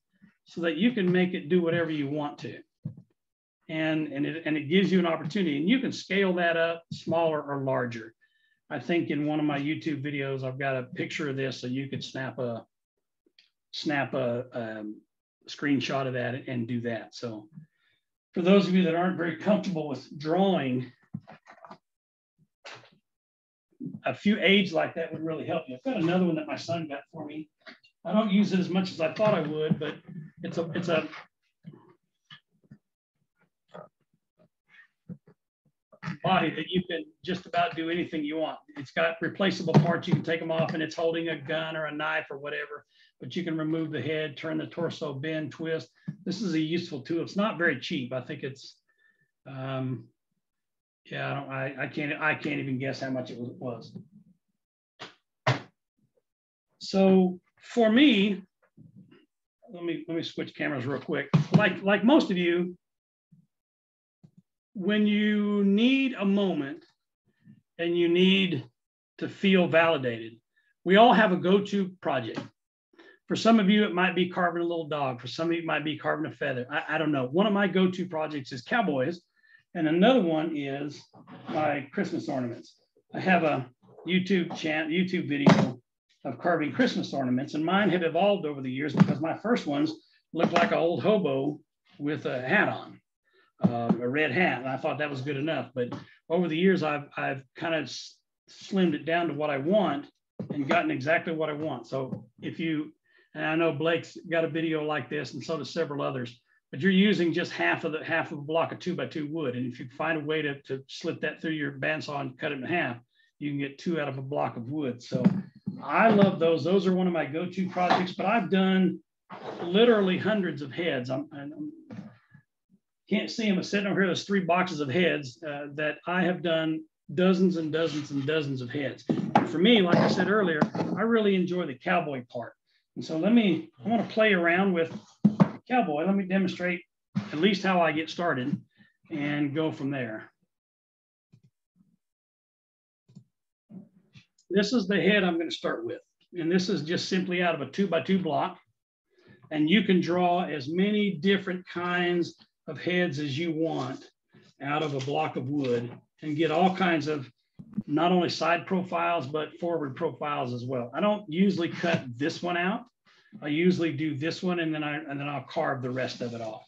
so that you can make it do whatever you want to. And it gives you an opportunity, and you can scale that up smaller or larger. I think in one of my YouTube videos, I've got a picture of this, so you could snap a screenshot of that and do that. So for those of you that aren't very comfortable with drawing, a few aids like that would really help you. I've got another one that my son got for me. I don't use it as much as I thought I would, but it's a body that you can just about do anything you want. It's got replaceable parts. You can take them off and it's holding a gun or a knife or whatever, but you can remove the head, turn the torso, bend, twist. This is a useful tool. It's not very cheap. I think it's, yeah, I can't even guess how much it was. So for me, let me switch cameras real quick. Like most of you, when you need a moment and you need to feel validated, we all have a go-to project. For some of you, it might be carving a little dog. For some of you, it might be carving a feather. I don't know. One of my go-to projects is Cowboys, and another one is my Christmas ornaments. I have a YouTube video of carving Christmas ornaments, and mine have evolved over the years because my first ones looked like an old hobo with a hat on. A red hat, and I thought that was good enough. But over the years, I've kind of slimmed it down to what I want and gotten exactly what I want. So if you, and I know Blake's got a video like this, and so does several others, but you're using just half of a block of 2x2 wood. And if you find a way to slip that through your bandsaw and cut it in half, you can get 2 out of a block of wood. So I love those. Those are one of my go-to projects, but I've done literally hundreds of heads. Can't see them, but sitting over here, there's 3 boxes of heads that I have done dozens and dozens and dozens of heads. And for me, like I said earlier, I really enjoy the cowboy part. And so I want to play around with Cowboy. Let me demonstrate at least how I get started and go from there. This is the head I'm going to start with. And this is just simply out of a 2x2 block. And you can draw as many different kinds of heads as you want out of a block of wood and get all kinds of not only side profiles, but forward profiles as well. I don't usually cut this one out. I usually do this one and then I'll carve the rest of it off.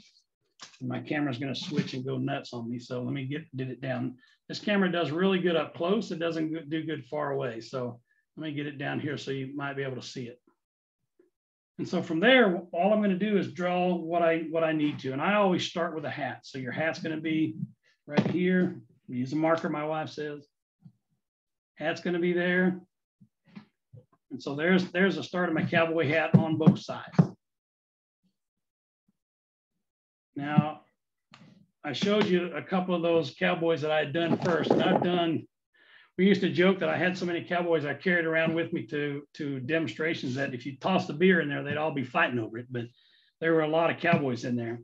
And my camera's going to switch and go nuts on me. So let me get it down. This camera does really good up close. It doesn't do good far away. So let me get it down here so you might be able to see it. And so from there, all I'm going to do is draw what I need to. And I always start with a hat. So your hat's going to be right here. Use a marker, my wife says. Hat's going to be there. And so there's the start of my cowboy hat on both sides. Now, I showed you a couple of those cowboys that I had done first. And we used to joke that I had so many cowboys I carried around with me to demonstrations that if you tossed the beer in there, they'd all be fighting over it. But there were a lot of cowboys in there.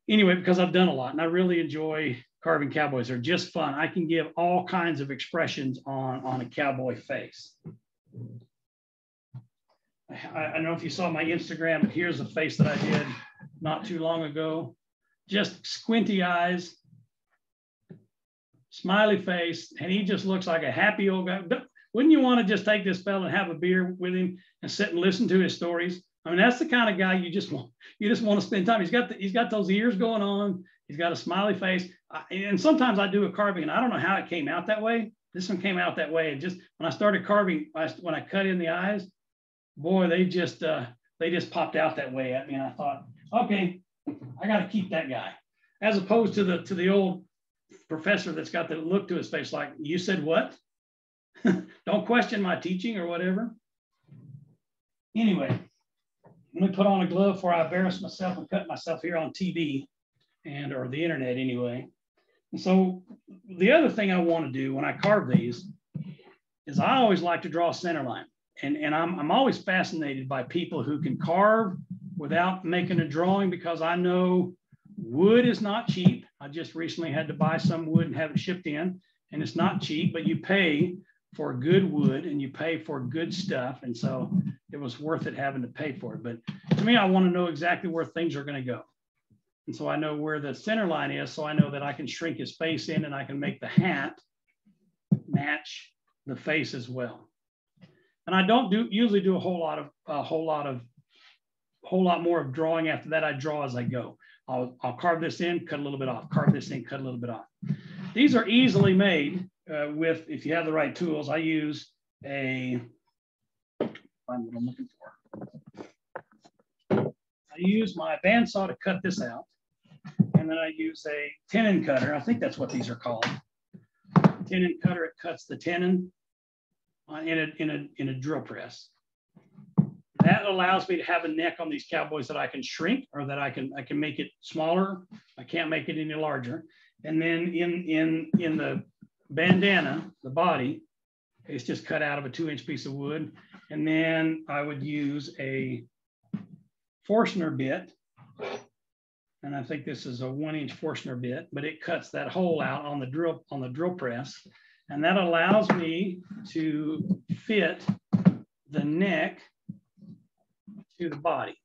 Anyway, because I've done a lot and I really enjoy carving cowboys. They're just fun. I can give all kinds of expressions on a cowboy face. I don't know if you saw my Instagram, but here's a face that I did not too long ago. Just squinty eyes, smiley face, and he just looks like a happy old guy. Wouldn't you want to just take this fella and have a beer with him and sit and listen to his stories? I mean, that's the kind of guy you just want to spend time. He's got those ears going on. He's got a smiley face. And sometimes I do a carving, and I don't know how it came out that way. This one came out that way. And just when I started carving, when I cut in the eyes, boy, they just popped out that way at me. And I thought, okay, I got to keep that guy, as opposed to the old professor that's got the look to his face like, you said what? Don't question my teaching or whatever. Anyway, let me put on a glove before I embarrass myself and cut myself here on TV or the internet anyway. And so the other thing I want to do when I carve these is I always like to draw a center line. And I'm always fascinated by people who can carve without making a drawing, because I know wood is not cheap. I just recently had to buy some wood and have it shipped in, and it's not cheap, but you pay for good wood and you pay for good stuff. And so it was worth it having to pay for it. But to me, I want to know exactly where things are going to go. And so I know where the center line is. So I know that I can shrink his face in and I can make the hat match the face as well. And I don't usually do a whole lot more of drawing after that. I draw as I go. I'll carve this in, cut a little bit off, carve this in, cut a little bit off. These are easily made if you have the right tools. I use find what I'm looking for. I use my bandsaw to cut this out. And then I use a tenon cutter. I think that's what these are called. tenon cutter, it cuts the tenon in a drill press. That allows me to have a neck on these Cowboys that I can shrink, or that I can make it smaller. I can't make it any larger. And then in the bandana, the body, it's just cut out of a 2-inch piece of wood. And then I would use a Forstner bit. And I think this is a 1-inch Forstner bit, but it cuts that hole out on the drill press. And that allows me to fit the neck to the body.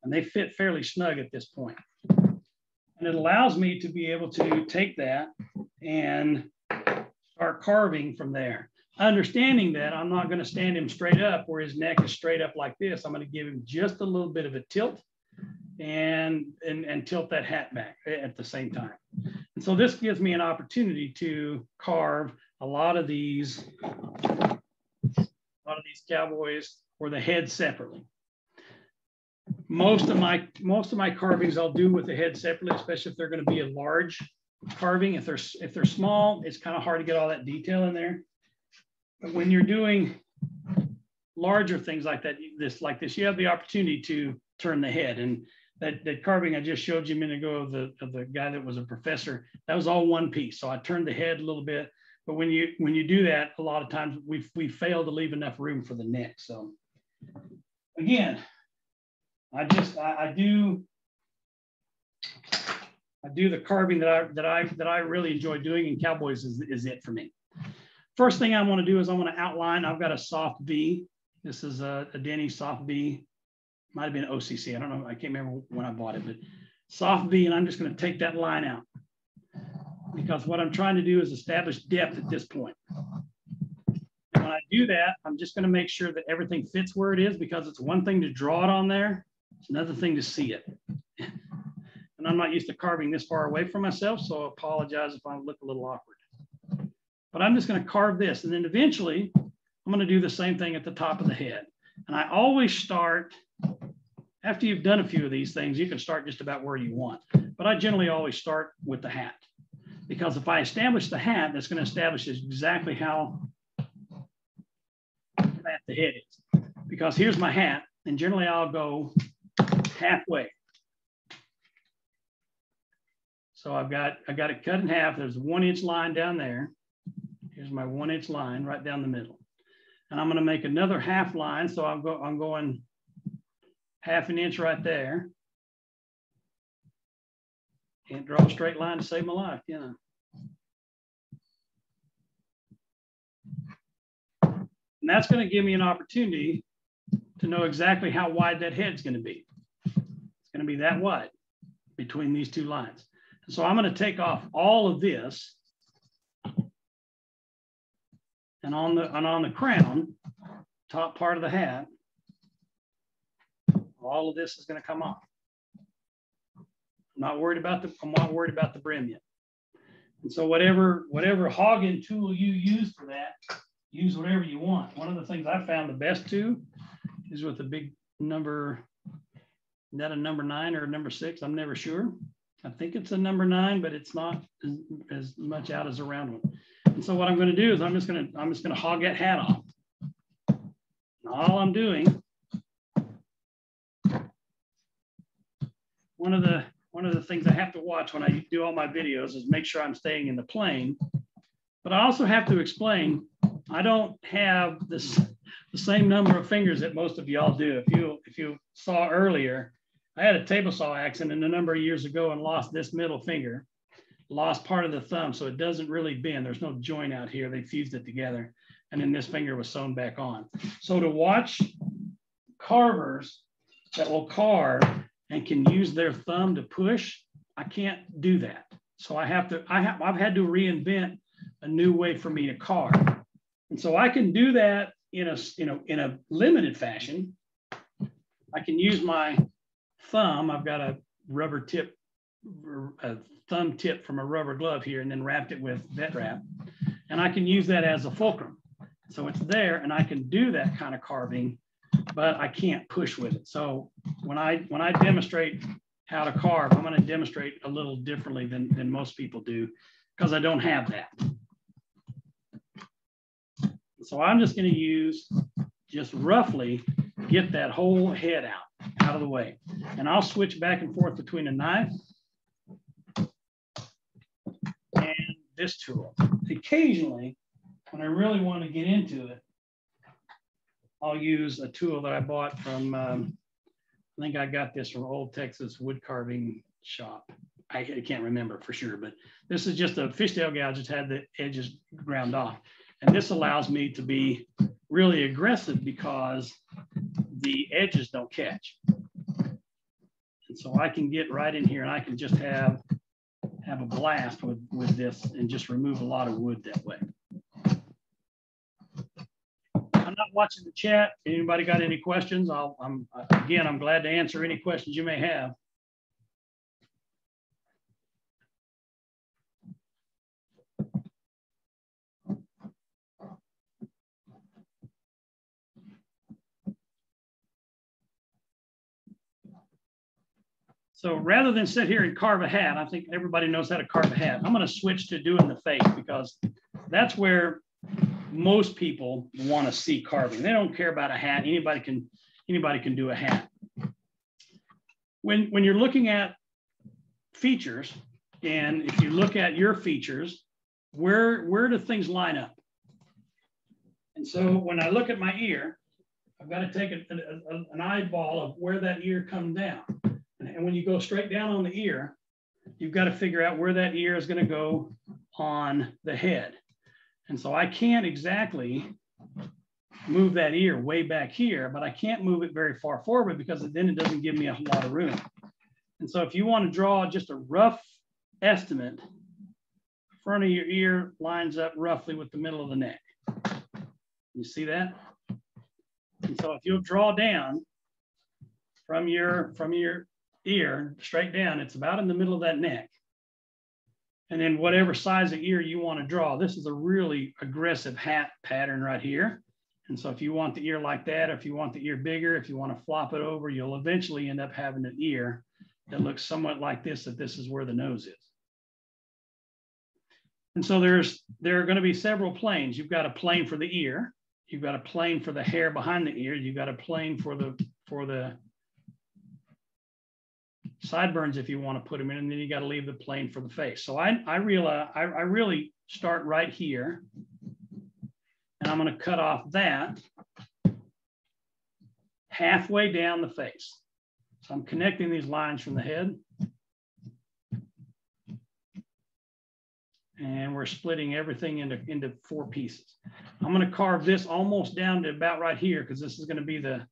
And they fit fairly snug at this point. And it allows me to be able to take that and start carving from there. Understanding that I'm not going to stand him straight up where his neck is straight up like this. I'm going to give him just a little bit of a tilt and tilt that hat back at the same time. And so this gives me an opportunity to carve a lot of these Cowboys or the head separately. Most of my carvings I'll do with the head separately, especially if they're going to be a large carving. If they're small, it's kind of hard to get all that detail in there. But when you're doing larger things like that, you have the opportunity to turn the head. And that carving I just showed you a minute ago of the guy that was a professor, that was all one piece. So I turned the head a little bit. But when you do that, a lot of times we fail to leave enough room for the neck. So again, I do the carving that I really enjoy doing, and Cowboys is it for me. First thing I want to do is I want to outline. I've got a soft V. This is a Denny soft V. Might have been OCC. I don't know. I can't remember when I bought it, but soft V, and I'm just going to take that line out because what I'm trying to do is establish depth at this point. And when I do that, I'm just going to make sure that everything fits where it is, because it's one thing to draw it on there. It's another thing to see it. And I'm not used to carving this far away from myself, so I apologize if I look a little awkward. But I'm just going to carve this, and then eventually I'm going to do the same thing at the top of the head. And I always start, after you've done a few of these things, you can start just about where you want. But I generally always start with the hat, because if I establish the hat, that's going to establish exactly how fat the head is. Because here's my hat, and generally I'll go halfway. So I got it cut in half. There's a 1-inch line down there. Here's my 1-inch line right down the middle. And I'm going to make another half line. So I'm going half an inch right there. Can't draw a straight line to save my life, you know. And that's going to give me an opportunity to know exactly how wide that head's going to be. It's going to be that wide between these two lines. So I'm going to take off all of this, and on the crown, top part of the hat, all of this is going to come off. I'm not worried about the brim yet. And so whatever hogging tool you use for that, use whatever you want. One of the things I found the best too is with a big number. Is that a number 9 or a number 6? I'm never sure. I think it's a number 9, but it's not as much out as a round one. And so what I'm going to do is I'm just going to hog that hat off. And all I'm doing, one of the things I have to watch when I do all my videos is make sure I'm staying in the plane. But I also have to explain, I don't have the same number of fingers that most of y'all do. If you saw earlier, I had a table saw accident a number of years ago and lost this middle finger, lost part of the thumb, so it doesn't really bend. There's no joint out here. They fused it together, and then this finger was sewn back on. So to watch carvers that will carve and can use their thumb to push, I can't do that. So I've had to reinvent a new way for me to carve. And so I can do that in a limited fashion. I can use my thumb. I've got a rubber tip, a thumb tip from a rubber glove here, and then wrapped it with vet wrap. And I can use that as a fulcrum. So it's there, and I can do that kind of carving, but I can't push with it. So when I demonstrate how to carve, I'm going to demonstrate a little differently than most people do, because I don't have that. So I'm just going to use, just roughly get that whole head out of the way. And I'll switch back and forth between a knife and this tool. Occasionally, when I really want to get into it, I'll use a tool that I bought from, I think I got this from Old Texas Woodcarving Shop. I can't remember for sure, but this is just a fishtail gouge that's had the edges ground off. And this allows me to be really aggressive because the edges don't catch. And so I can get right in here and I can just have a blast with this and just remove a lot of wood that way. I'm not watching the chat. Anybody got any questions? I'm glad to answer any questions you may have. So rather than sit here and carve a hat, I think everybody knows how to carve a hat. I'm going to switch to doing the face because that's where most people want to see carving. They don't care about a hat. Anybody can do a hat. When you're looking at features, and if you look at your features, where do things line up? And so when I look at my ear, I've got to take an eyeball of where that ear comes down. And when you go straight down on the ear, you've got to figure out where that ear is going to go on the head. And so I can't exactly move that ear way back here, but I can't move it very far forward because then it doesn't give me a lot of room. And so if you want to draw just a rough estimate, front of your ear lines up roughly with the middle of the neck. You see that? And so if you'll draw down from your ear straight down, it's about in the middle of that neck. And then whatever size of ear you want to draw, this is a really aggressive hat pattern right here. And so if you want the ear like that, or if you want the ear bigger, if you want to flop it over, you'll eventually end up having an ear that looks somewhat like this, if this is where the nose is. And so there are going to be several planes. You've got a plane for the ear. You've got a plane for the hair behind the ear. You've got a plane for the sideburns if you want to put them in, and then you got to leave the plane for the face. So I really start right here, and I'm going to cut off that halfway down the face. So I'm connecting these lines from the head, and we're splitting everything into 4 pieces. I'm going to carve this almost down to about right here because this is going to be the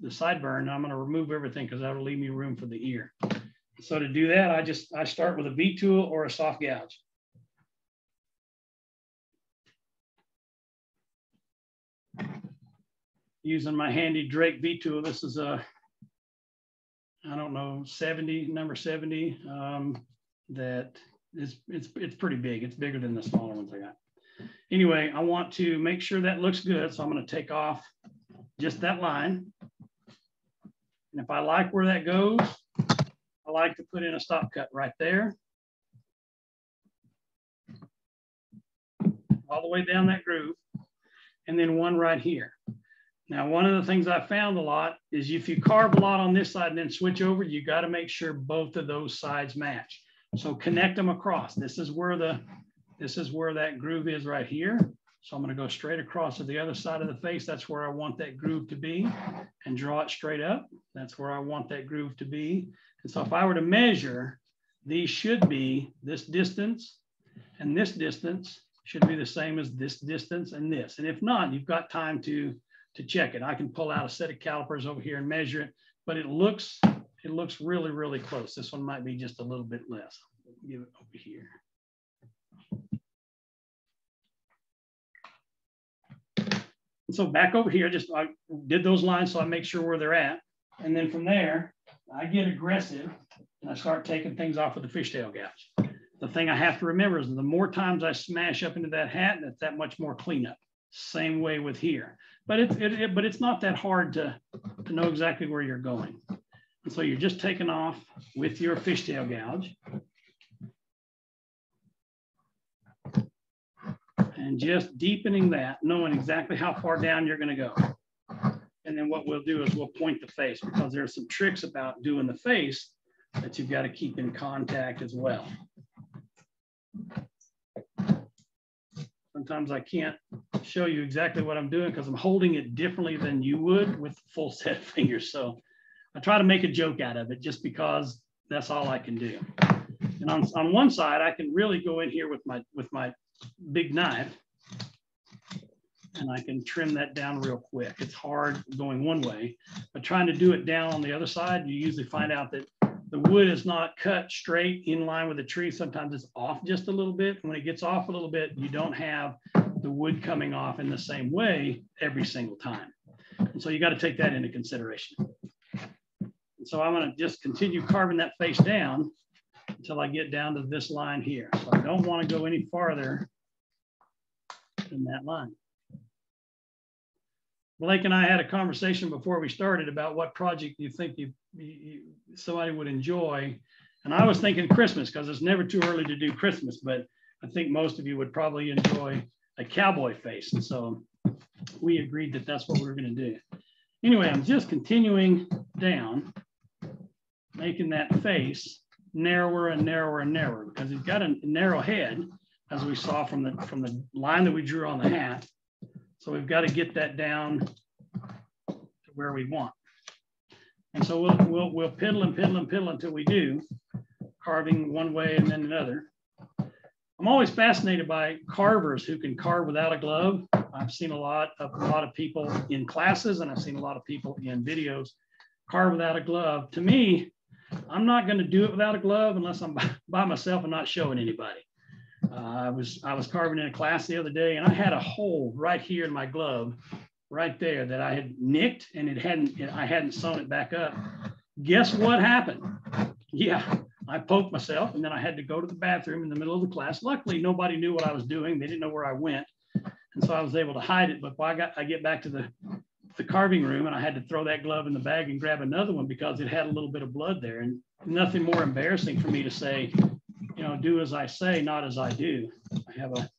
sideburn. I'm going to remove everything because that'll leave me room for the ear. So to do that, I start with a V tool or a soft gouge. Using my handy Drake V tool. This is a, I don't know, number 70. That is, it's pretty big. It's bigger than the smaller ones I got. Anyway, I want to make sure that looks good. So I'm going to take off just that line. And if I like where that goes, I like to put in a stop cut right there. All the way down that groove. And then one right here. Now, one of the things I found a lot is if you carve a lot on this side and then switch over, you got to make sure both of those sides match. So connect them across. This is where that groove is right here. So I'm going to go straight across to the other side of the face. That's where I want that groove to be, and draw it straight up. That's where I want that groove to be. And so if I were to measure, these should be this distance, and this distance should be the same as this distance and this. And if not, you've got time to check it. I can pull out a set of calipers over here and measure it, but it looks really, really close. This one might be just a little bit less. Give it over here. And so back over here, I did those lines so I make sure where they're at. And then from there, I get aggressive and I start taking things off with the fishtail gouge. The thing I have to remember is the more times I smash up into that hat, that's that much more cleanup. Same way with here. But it's not that hard to know exactly where you're going. And so you're just taking off with your fishtail gouge. And just deepening that, knowing exactly how far down you're going to go. And then what we'll do is we'll point the face, because there are some tricks about doing the face that you've got to keep in contact as well. Sometimes I can't show you exactly what I'm doing because I'm holding it differently than you would with full set of fingers. So I try to make a joke out of it just because that's all I can do. And on one side, I can really go in here with my big knife, and I can trim that down real quick. It's hard going one way, but trying to do it down on the other side, you usually find out that the wood is not cut straight in line with the tree. Sometimes it's off just a little bit. And when it gets off a little bit, you don't have the wood coming off in the same way every single time. And so you got to take that into consideration. And so I'm going to just continue carving that face down until I get down to this line here. So I don't want to go any farther than that line. Blake and I had a conversation before we started about what project you think somebody would enjoy. And I was thinking Christmas, because it's never too early to do Christmas, but I think most of you would probably enjoy a cowboy face. And so we agreed that that's what we were going to do. Anyway, I'm just continuing down, making that face narrower and narrower and narrower, because he's got a narrow head, as we saw from the line that we drew on the hat. So we've got to get that down to where we want. And so we'll piddle and piddle and piddle until we do, carving one way and then another. I'm always fascinated by carvers who can carve without a glove. I've seen a lot of people in classes, and I've seen a lot of people in videos carve without a glove. To me, I'm not going to do it without a glove unless I'm by myself and not showing anybody. I was carving in a class the other day, and I had a hole right here in my glove, right there, that I had nicked, and I hadn't sewn it back up. Guess what happened? Yeah, I poked myself, and then I had to go to the bathroom in the middle of the class. Luckily, nobody knew what I was doing. They didn't know where I went, and so I was able to hide it. But I get back to the carving room, and I had to throw that glove in the bag and grab another one because it had a little bit of blood there. And nothing more embarrassing for me to say, you know, do as I say, not as I do. I have a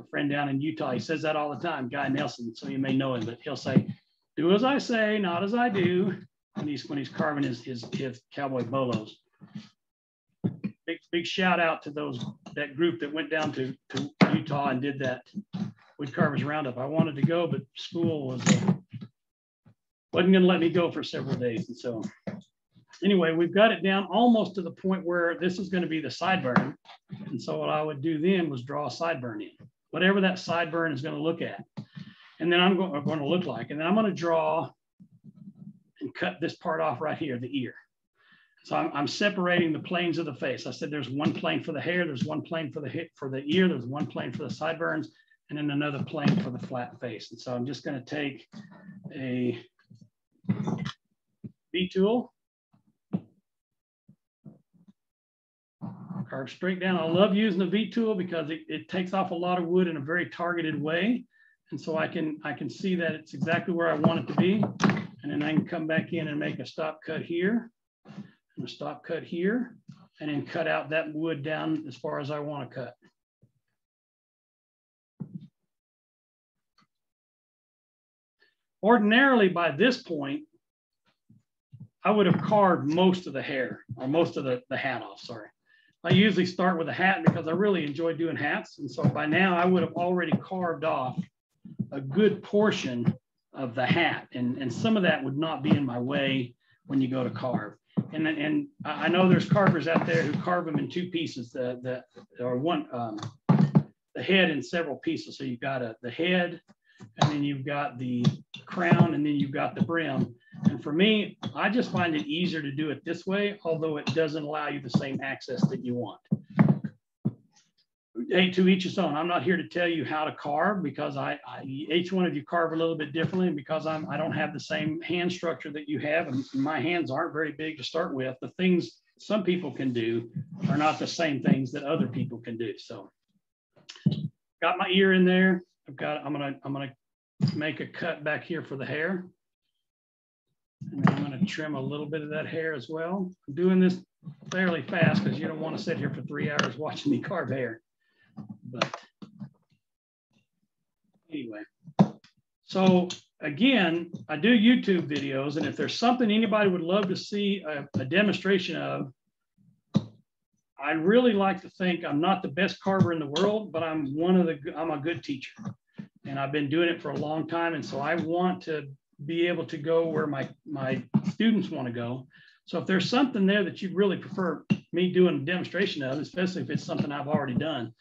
friend down in Utah. He says that all the time, Guy Nelson. So you may know him, but he'll say, do as I say, not as I do. And when he's carving his cowboy bolos. Big shout out to that group that went down to Utah and did that Woodcarvers Roundup. I wanted to go, but school wasn't going to let me go for several days. And so anyway, we've got it down almost to the point where this is going to be the sideburn. And so what I would do then was draw a sideburn in, whatever that sideburn is going to look at. And then I'm going to look like, and then I'm going to draw and cut this part off right here, the ear. So I'm separating the planes of the face. I said there's one plane for the hair, there's one plane for the ear, there's one plane for the sideburns, and then another plane for the flat face. And so I'm just going to take a V tool, carve straight down. I love using the V tool because it takes off a lot of wood in a very targeted way. And so I can see that it's exactly where I want it to be. And then I can come back in and make a stop cut here, and a stop cut here, and then cut out that wood down as far as I want to cut. Ordinarily, by this point, I would have carved most of the hair, or most of the hat off, sorry. I usually start with a hat because I really enjoy doing hats. And so by now I would have already carved off a good portion of the hat. And some of that would not be in my way when you go to carve. And I know there's carvers out there who carve them in two pieces, the head in several pieces. So you've got the head, and then you've got the crown, and then you've got the brim. And for me, I just find it easier to do it this way, although it doesn't allow you the same access that you want. Hey, to each his own. I'm not here to tell you how to carve, because each one of you carve a little bit differently, and because I don't have the same hand structure that you have, and my hands aren't very big to start with. The things some people can do are not the same things that other people can do. So got my ear in there. I'm gonna make a cut back here for the hair. And then I'm going to trim a little bit of that hair as well. I'm doing this fairly fast because you don't want to sit here for 3 hours watching me carve hair. But Anyway, so again, I do YouTube videos, and if there's something anybody would love to see a demonstration of, I really like to think I'm not the best carver in the world, but I'm a good teacher, and I've been doing it for a long time. And so I want to be able to go where my students want to go. So if there's something there that you'd really prefer me doing a demonstration of, especially if it's something I've already done,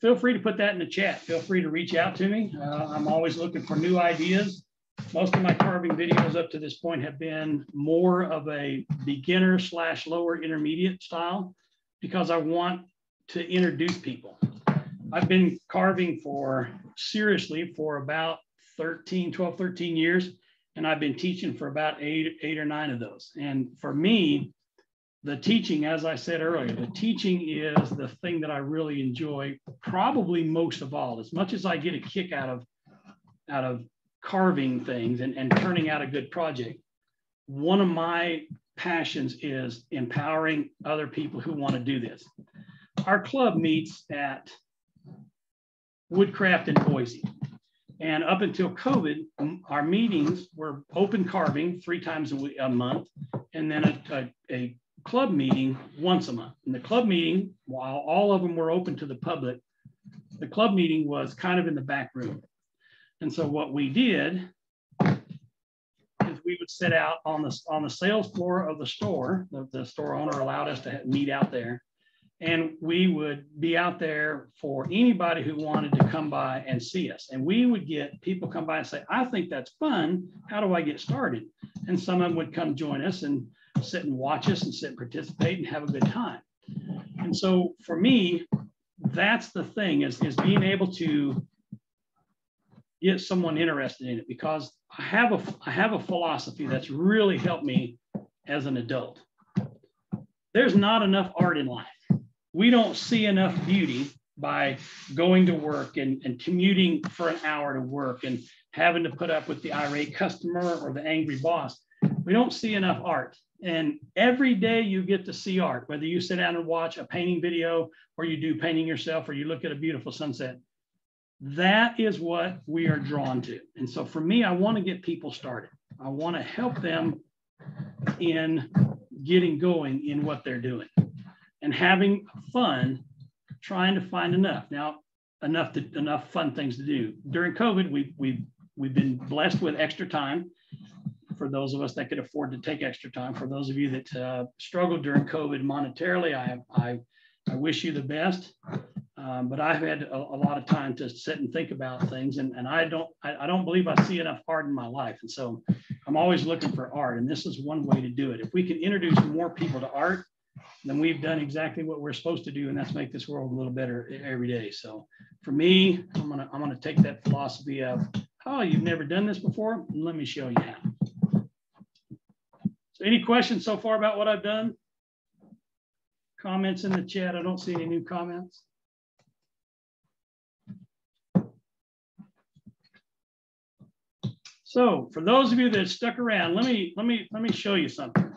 feel free to put that in the chat. Feel free to reach out to me. I'm always looking for new ideas. Most of my carving videos up to this point have been more of a beginner / lower intermediate style, because I want to introduce people. I've been carving seriously for about 12, 13 years. And I've been teaching for about eight or 9 of those. And for me, the teaching, as I said earlier, the teaching is the thing that I really enjoy probably most of all. As much as I get a kick out of carving things and turning out a good project, one of my passions is empowering other people who want to do this. Our club meets at Woodcraft in Boise. And up until COVID, our meetings were open carving 3 times a month, and then a club meeting once a month. And the club meeting, while all of them were open to the public, the club meeting was kind of in the back room. And so what we did is we would sit out on the sales floor of the store. The store owner allowed us to meet out there. And we would be out there for anybody who wanted to come by and see us. And we would get people come by and say, I think that's fun. How do I get started? And some of them would come join us and sit and watch us and sit and participate and have a good time. And so for me, that's the thing is being able to get someone interested in it, because I have a philosophy that's really helped me as an adult. There's not enough art in life. We don't see enough beauty by going to work and commuting for an hour to work and having to put up with the irate customer or the angry boss. We don't see enough art. And every day you get to see art, whether you sit down and watch a painting video or you do painting yourself or you look at a beautiful sunset. That is what we are drawn to. And so for me, I want to get people started. I want to help them in getting going in what they're doing and having fun trying to find enough. Now, enough fun things to do. During COVID, we've been blessed with extra time for those of us that could afford to take extra time. For those of you that struggled during COVID monetarily, I wish you the best. But I've had a lot of time to sit and think about things, and I don't believe I see enough art in my life. And so I'm always looking for art, and this is one way to do it. If we can introduce more people to art, then we've done exactly what we're supposed to do, and that's make this world a little better every day. So for me, I'm gonna take that philosophy of, oh, you've never done this before? Let me show you how. So any questions so far about what I've done? Comments in the chat? I don't see any new comments. So for those of you that stuck around, let me show you something.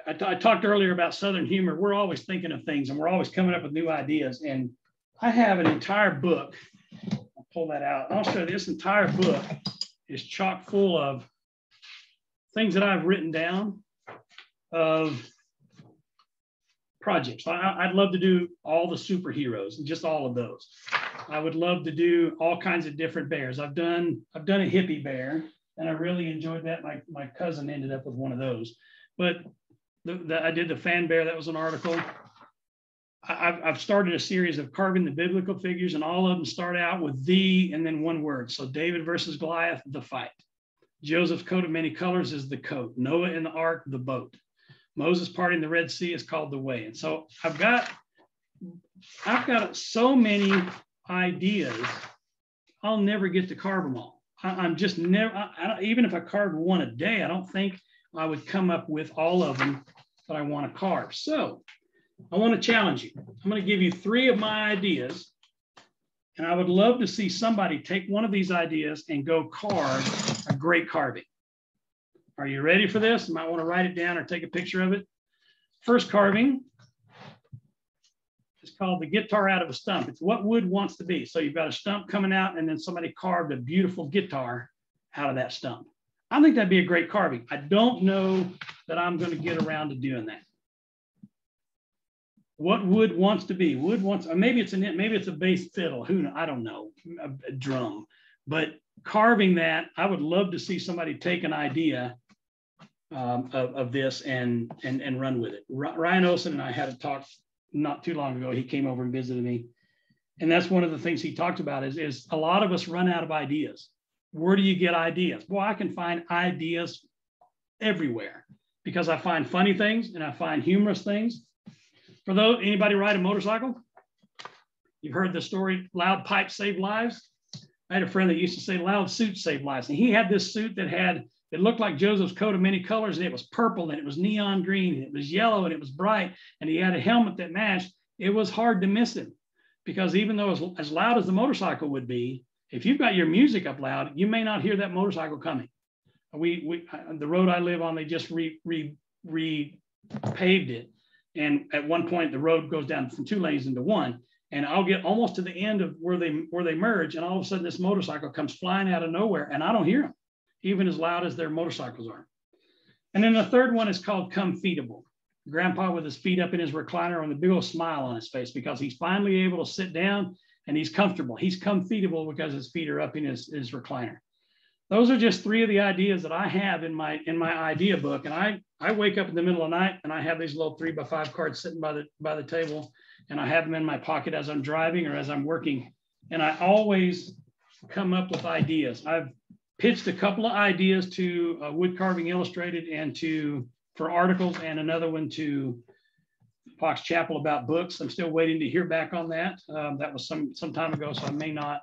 I talked earlier about Southern humor. We're always thinking of things and we're always coming up with new ideas. And I have an entire book. I'll pull that out. I'll show you this entire book is chock full of things that I've written down of projects. I'd love to do all the superheroes and just all of those. I would love to do all kinds of different bears. I've done a hippie bear, and I really enjoyed that. My cousin ended up with one of those. But I did the fan bear. That was an article. I've started a series of carving the biblical figures, and all of them start out with the and then one word. So David versus Goliath, the fight. Joseph's coat of many colors is the coat. Noah in the ark, the boat. Moses parting the Red Sea is called the way. And so I've got so many ideas, I'll never get to carve them all. I'm just never, even if I carved one a day, I don't think I would come up with all of them that I want to carve. So I want to challenge you. I'm going to give you 3 of my ideas, and I would love to see somebody take one of these ideas and go carve a great carving. Are you ready for this? You might want to write it down or take a picture of it. First carving It's called The Guitar Out of a Stump. It's what wood wants to be. So you've got a stump coming out, and then somebody carved a beautiful guitar out of that stump. I think that'd be a great carving. I don't know that I'm going to get around to doing that. What wood wants to be? Wood wants, or maybe it's a bass fiddle. I don't know, a drum. But carving that, I would love to see somebody take an idea of this and run with it. Ryan Olson and I had a talk not too long ago. He came over and visited me, and that's one of the things he talked about is a lot of us run out of ideas. Where do you get ideas? Well, I can find ideas everywhere because I find funny things and I find humorous things. For those, anybody ride a motorcycle? You've heard the story, loud pipes save lives. I had a friend that used to say loud suits save lives. And he had this suit that it looked like Joseph's coat of many colors, and it was purple, and it was neon green, and it was yellow, and it was bright, and he had a helmet that matched. It was hard to miss him because even though as loud as the motorcycle would be, if you've got your music up loud, you may not hear that motorcycle coming. The road I live on, they just repaved it. And at one point, the road goes down from 2 lanes into 1. And I'll get almost to the end of where they merge, and all of a sudden this motorcycle comes flying out of nowhere, and I don't hear them, even as loud as their motorcycles are. And then the third one is called comfeatable. Grandpa with his feet up in his recliner and a big old smile on his face because he's finally able to sit down and he's comfortable. He's comfeatable because his feet are up in his recliner. Those are just 3 of the ideas that I have in my idea book. And I wake up in the middle of the night and I have these little 3x5 cards sitting by the table, and I have them in my pocket as I'm driving or as I'm working. And I always come up with ideas. I've pitched a couple of ideas to Woodcarving Illustrated and for articles, and another one to Fox Chapel about books. I'm still waiting to hear back on that. That was some time ago, so I may not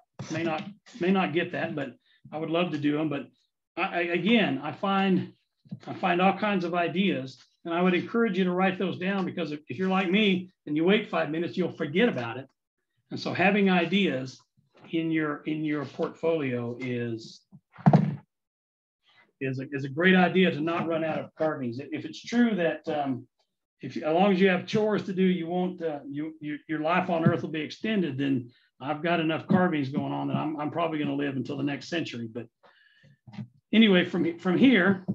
get that, but I would love to do them. But I find all kinds of ideas, and I would encourage you to write those down because if you're like me and you wait 5 minutes, you'll forget about it. And so having ideas in your portfolio is a great idea to not run out of carvings. If it's true that as long as you have chores to do, you won't your life on Earth will be extended, then I've got enough carvings going on that I'm probably going to live until the next century. But anyway, from here,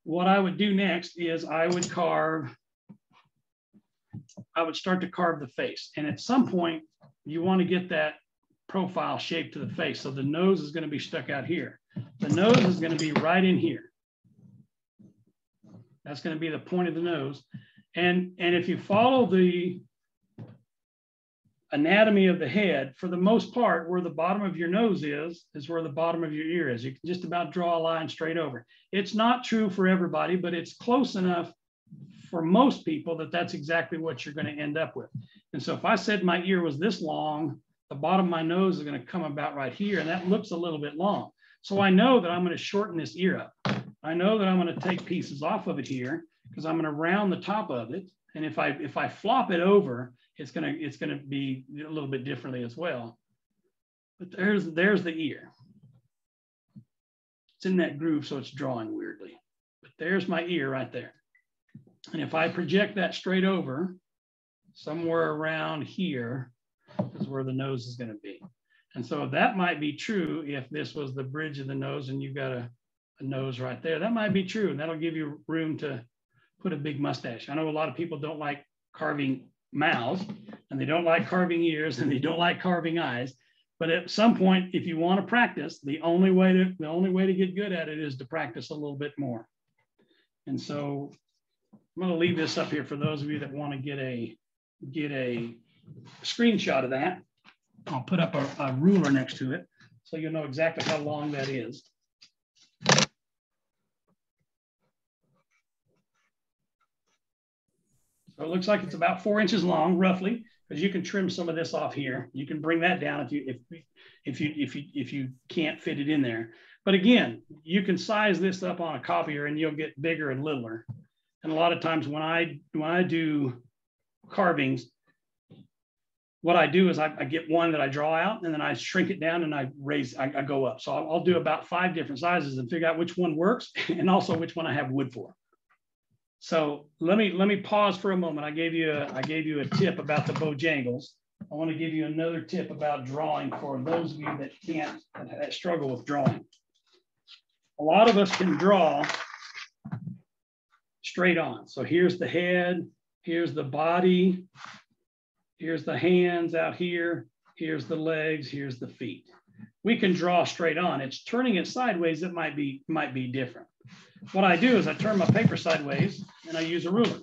what I would do next is I would start to carve the face. And at some point, you want to get that profile shape to the face. So the nose is going to be stuck out here. The nose is going to be right in here. That's going to be the point of the nose. And if you follow the anatomy of the head, for the most part, where the bottom of your nose is where the bottom of your ear is. You can just about draw a line straight over. It's not true for everybody, but it's close enough for most people that that's exactly what you're going to end up with. And so if I said my ear was this long, the bottom of my nose is going to come about right here, and that looks a little bit long. So I know that I'm going to shorten this ear up. I know that I'm going to take pieces off of it here because I'm going to round the top of it. And if I flop it over, it's going to be a little bit differently as well. But there's the ear. It's in that groove, so it's drawing weirdly. But there's my ear right there. And if I project that straight over, somewhere around here is where the nose is going to be. And so that might be true if this was the bridge of the nose and you've got a nose right there. That might be true. And that'll give you room to put a big mustache. I know a lot of people don't like carving mouths, and they don't like carving ears, and they don't like carving eyes. But at some point, if you want to practice, the only way to get good at it is to practice a little bit more. And so I'm going to leave this up here for those of you that want to get a screenshot of that. I'll put up a ruler next to it so you'll know exactly how long that is. So it looks like it's about 4 inches long, roughly, because you can trim some of this off here. You can bring that down if you can't fit it in there. But again, you can size this up on a copier and you'll get bigger and littler. And a lot of times when I do carvings, what I do is I get one that I draw out and then I shrink it down and I go up. So I'll do about 5 different sizes and figure out which one works and also which one I have wood for. So let me pause for a moment. I gave you a tip about the Bojangles. I want to give you another tip about drawing for those of you that struggle with drawing. A lot of us can draw straight on. So here's the head, here's the body, here's the hands out here, here's the legs, here's the feet. We can draw straight on. It's turning it sideways that might be different. What I do is I turn my paper sideways and I use a ruler.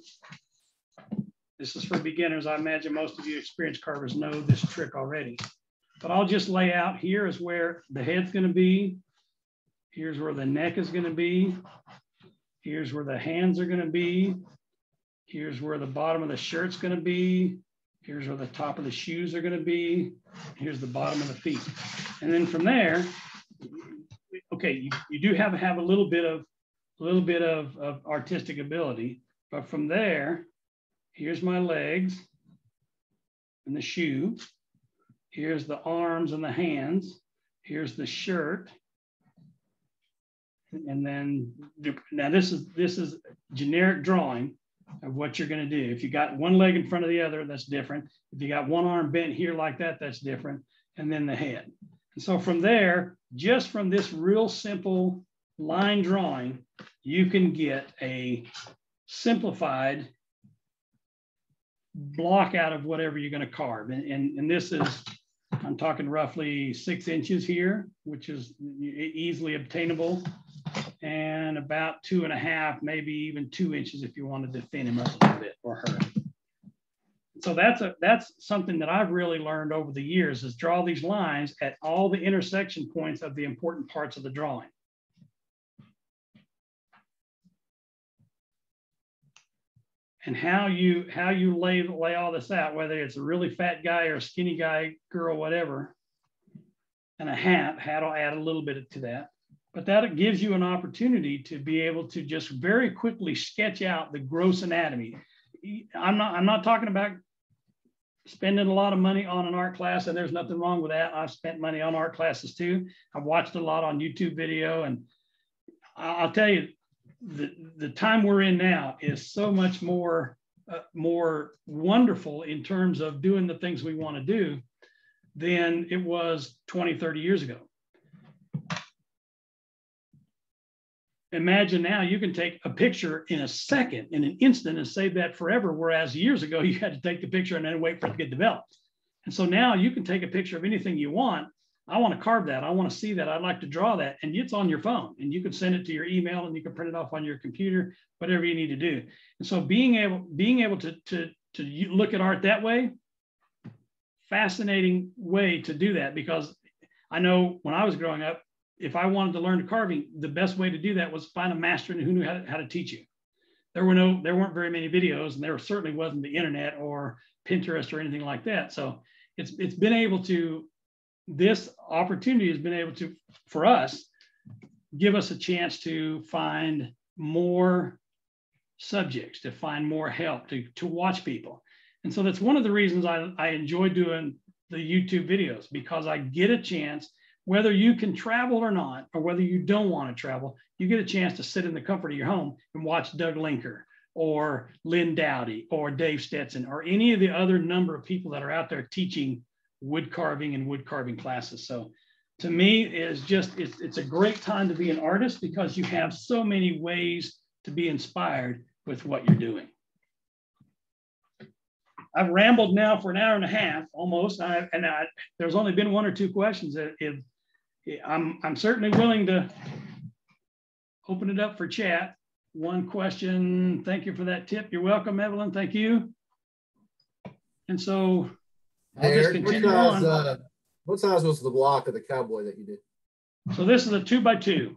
This is for beginners. I imagine most of you experienced carvers know this trick already. But I'll just lay out, here is where the head's going to be. Here's where the neck is going to be. Here's where the hands are going to be. Here's where the bottom of the shirt's going to be. Here's where the top of the shoes are going to be. Here's the bottom of the feet. And then from there, okay, you do have a little bit of artistic ability, but from there, here's my legs and the shoe. Here's the arms and the hands. Here's the shirt. And then, now this is generic drawing of what you're going to do. If you got one leg in front of the other, that's different. If you got one arm bent here like that, that's different. And then the head. And so from there, just from this real simple line drawing, you can get a simplified block out of whatever you're going to carve. And this is, I'm talking roughly 6 inches here, which is easily obtainable, and about 2.5, maybe even 2 inches if you wanted to thin him up a little bit or her. So that's something that I've really learned over the years, is draw these lines at all the intersection points of the important parts of the drawing. And how you lay all this out, whether it's a really fat guy or a skinny guy, girl, whatever, and a hat will add a little bit to that. But that gives you an opportunity to be able to just very quickly sketch out the gross anatomy. I'm not talking about spending a lot of money on an art class, and there's nothing wrong with that. I've spent money on art classes too. I've watched a lot on YouTube video, and I'll tell you, the time we're in now is so much more wonderful in terms of doing the things we want to do than it was 20, 30 years ago. Imagine now you can take a picture in a second, in an instant, and save that forever, whereas years ago you had to take the picture and then wait for it to get developed. And so now you can take a picture of anything you want. I want to carve that. I want to see that. I'd like to draw that. And it's on your phone, and you can send it to your email, and you can print it off on your computer, whatever you need to do. And so being able to look at art that way, fascinating way to do that, because I know when I was growing up, if I wanted to learn carving, the best way to do that was find a master who knew how to teach you. There weren't very many videos, and there certainly wasn't the internet or Pinterest or anything like that. So it's been able to, this opportunity has been able to, for us, give us a chance to find more subjects, to find more help, to watch people. And so that's one of the reasons I enjoy doing the YouTube videos, because I get a chance, whether you can travel or not, or whether you don't want to travel, you get a chance to sit in the comfort of your home and watch Doug Linker or Lynn Dowdy or Dave Stetson or any of the other number of people that are out there teaching wood carving and wood carving classes. So to me, it's a great time to be an artist, because you have so many ways to be inspired with what you're doing. I've rambled now for an hour and a half almost, there's only been 1 or 2 questions. I'm certainly willing to open it up for chat. One question. Thank you for that tip. You're welcome, Evelyn. Thank you. And so I'll just continue on. What size was the block of the Cowboy that you did? So this is a 2x2.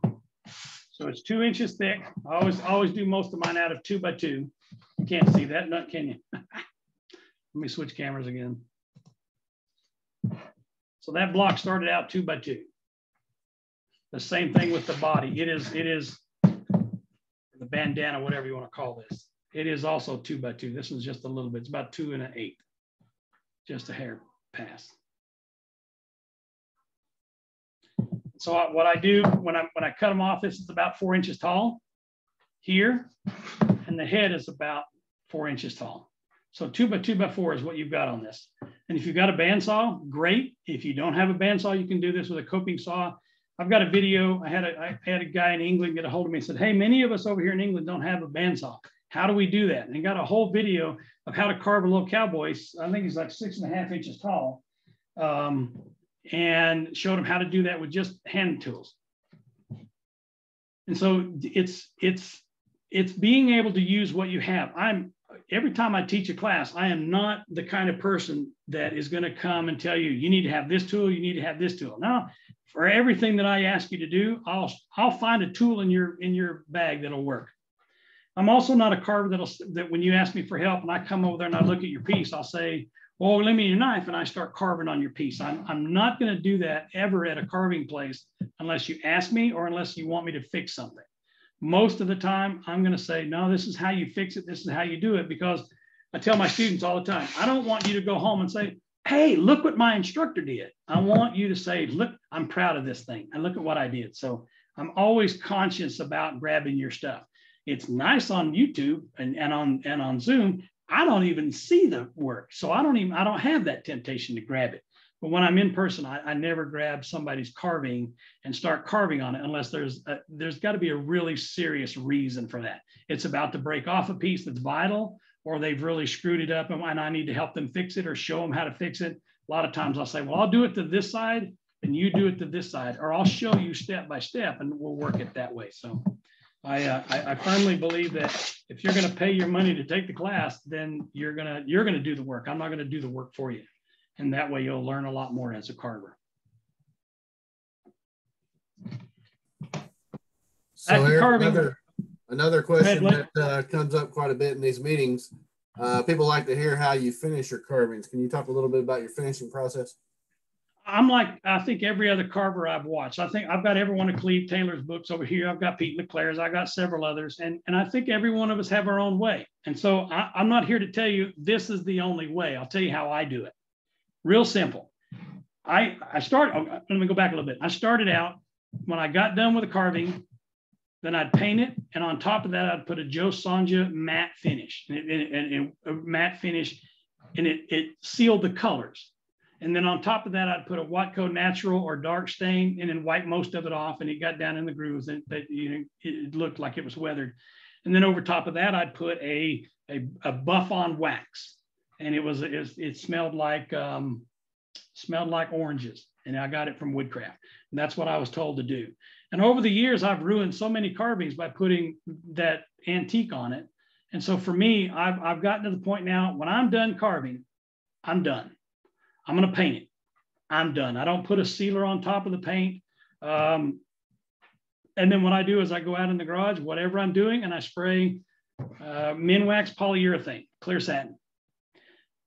So it's 2 inches thick. I always do most of mine out of 2x2. You can't see that, not can you? Let me switch cameras again. So that block started out 2x2. The same thing with the body. It is the bandana, whatever you want to call this. It is also 2x2. This is just a little bit. It's about 2 1/8, just a hair pass. So what I do when I cut them off, this is about 4 inches tall here, and and the head is about 4 inches tall. So 2 by 2 by 4 is what you've got on this. And if you've got a bandsaw, great. If you don't have a bandsaw, you can do this with a coping saw. I've got a video. I had a guy in England get a hold of me and said, hey, many of us over here in England don't have a bandsaw. How do we do that? And he got a whole video of how to carve a little cowboy. I think he's like 6.5 inches tall, and showed him how to do that with just hand tools. And so it's being able to use what you have. Every time I teach a class, I am not the kind of person that is going to come and tell you, you need to have this tool, you need to have this tool. Now, for everything that I ask you to do, I'll find a tool in your bag that'll work. I'm also not a carver that when you ask me for help and I come over there and I look at your piece, I'll say, well, lend me your knife, and I start carving on your piece. I'm not going to do that ever at a carving place unless you ask me or unless you want me to fix something. Most of the time, I'm going to say, no, this is how you fix it. This is how you do it, because I tell my students all the time, I don't want you to go home and say, hey, look what my instructor did. I want you to say, look, I'm proud of this thing, and look at what I did. So I'm always conscious about grabbing your stuff. It's nice on YouTube and on Zoom. I don't even see the work. So I don't have that temptation to grab it. But when I'm in person, I never grab somebody's carving and start carving on it unless there's got to be a really serious reason for that. It's about to break off a piece that's vital, or they've really screwed it up and I need to help them fix it or show them how to fix it. A lot of times I'll say, well, I'll do it to this side and you do it to this side, or I'll show you step by step and we'll work it that way. So I firmly believe that if you're going to pay your money to take the class, then you're going to do the work. I'm not going to do the work for you. And that way you'll learn a lot more as a carver. So Eric, another question that comes up quite a bit in these meetings. People like to hear how you finish your carvings. Can you talk a little bit about your finishing process? I'm like, I think every other carver I've watched. I think I've got every one of Cleve Taylor's books over here. I've got Pete LeClaire's. I got several others. And I think every one of us have our own way. And so I'm not here to tell you this is the only way. I'll tell you how I do it. Real simple. Let me go back a little bit. I started out when I got done with the carving, then I'd paint it. And on top of that, I'd put a Joe Sonja matte finish, and a matte finish, and it sealed the colors. And then on top of that, I'd put a Watco natural or dark stain and then wipe most of it off, and it got down in the grooves and it looked like it was weathered. And then over top of that, I'd put a buff on wax, and it smelled like oranges. And I got it from Woodcraft. And that's what I was told to do. And over the years, I've ruined so many carvings by putting that antique on it. And so for me, I've gotten to the point now, when I'm done carving, I'm done. I'm going to paint it. I'm done. I don't put a sealer on top of the paint. And then what I do is I go out in the garage, whatever I'm doing, and I spray Minwax polyurethane, clear satin.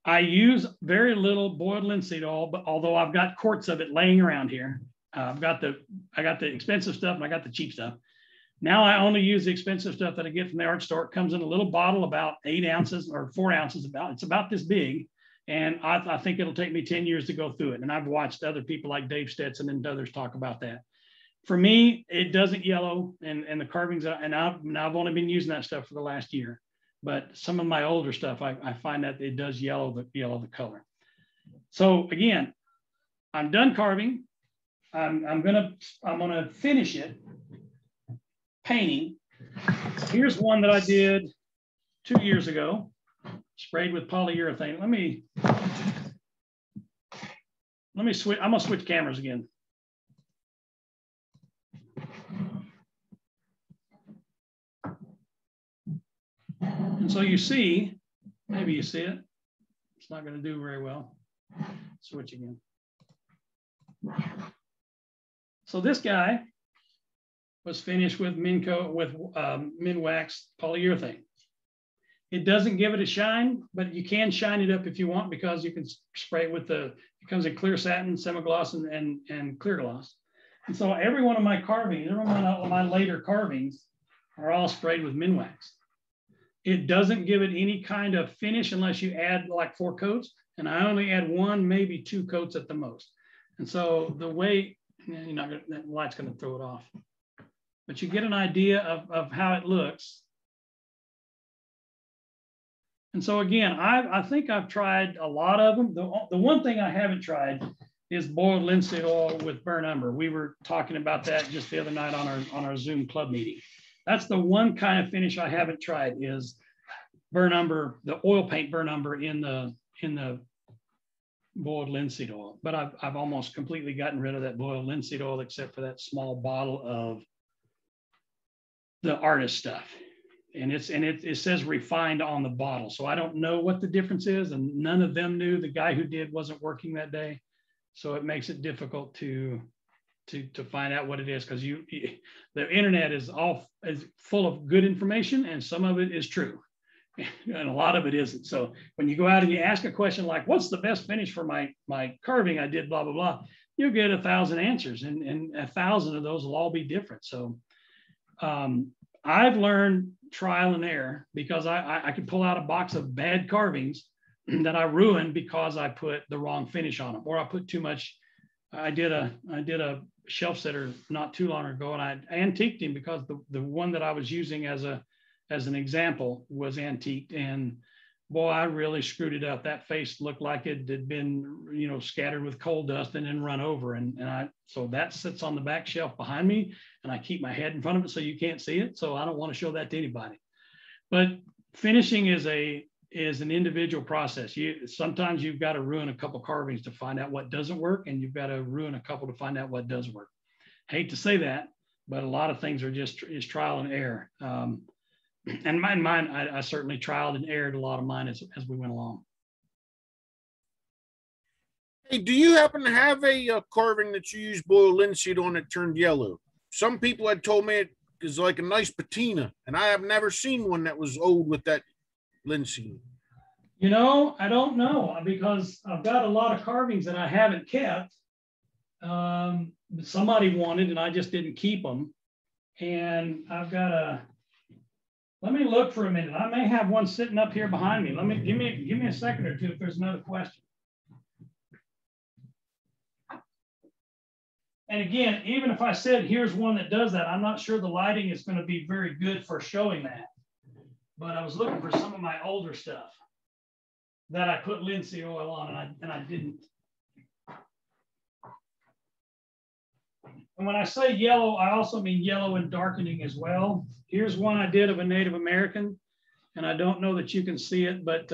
I use very little boiled linseed oil, but although I've got quarts of it laying around here, I got the expensive stuff and I got the cheap stuff. Now I only use the expensive stuff that I get from the art store. It comes in a little bottle about 8 ounces or 4 ounces. It's about this big. And I think it'll take me 10 years to go through it. And I've watched other people like Dave Stetson and others talk about that. For me, it doesn't yellow, and the carvings, and I've only been using that stuff for the last year. But some of my older stuff, I find that it does yellow the color. So again, I'm done carving. I'm gonna finish it painting. Here's one that I did 2 years ago. Sprayed with polyurethane. Let me switch. I'm gonna switch cameras again. And so you see, maybe you see it. It's not going to do very well. Switch again. So this guy was finished with Minwax polyurethane. It doesn't give it a shine, but you can shine it up if you want, because you can spray it with it comes in clear satin, semi-gloss, and clear gloss. And so every one of my carvings, every one of my later carvings are all sprayed with Minwax. It doesn't give it any kind of finish unless you add like 4 coats. And I only add 1, maybe 2 coats at the most. And so the way, that light's going to throw it off. But you get an idea of how it looks. And so again, I think I've tried a lot of them. The one thing I haven't tried is boiled linseed oil with burnt umber. We were talking about that just the other night on our Zoom club meeting. That's the one kind of finish I haven't tried is burnt umber, the oil paint burnt umber in the boiled linseed oil. But I've almost completely gotten rid of that boiled linseed oil except for that small bottle of the artist stuff. And it says refined on the bottle. So I don't know what the difference is. And none of them knew. The guy who did wasn't working that day. So it makes it difficult to find out what it is, because the internet is full of good information and some of it is true. And a lot of it isn't. So when you go out and you ask a question like, what's the best finish for my carving? I did blah, blah, blah. You'll get 1,000 answers and 1,000 of those will all be different. So I've learned trial and error, because I could pull out a box of bad carvings that I ruined because I put the wrong finish on them, or I put too much. I did a shelf setter not too long ago, and I antiqued him because the one that I was using as an example was antiqued, and boy, I really screwed it up. That face looked like it had been, scattered with coal dust and then run over. So that sits on the back shelf behind me, and I keep my head in front of it so you can't see it. So I don't want to show that to anybody. But finishing is an individual process. Sometimes you've got to ruin a couple carvings to find out what doesn't work, and you've got to ruin a couple to find out what does work. Hate to say that, but a lot of things are just trial and error. And mine, I certainly trialed and erred a lot of mine as we went along. Hey, do you happen to have a carving that you use boiled linseed on that turned yellow? Some people had told me it is like a nice patina, and I have never seen one that was old with that linseed. I don't know, because I've got a lot of carvings that I haven't kept. Somebody wanted, and I just didn't keep them. And I've got let me look for a minute. I may have one sitting up here behind me. Give me a second or two if there's another question. And again, even if I said here's one that does that, I'm not sure the lighting is going to be very good for showing that. But I was looking for some of my older stuff that I put linseed oil on, and I didn't. And when I say yellow, I also mean yellow and darkening as well. Here's one I did of a Native American, and I don't know that you can see it, but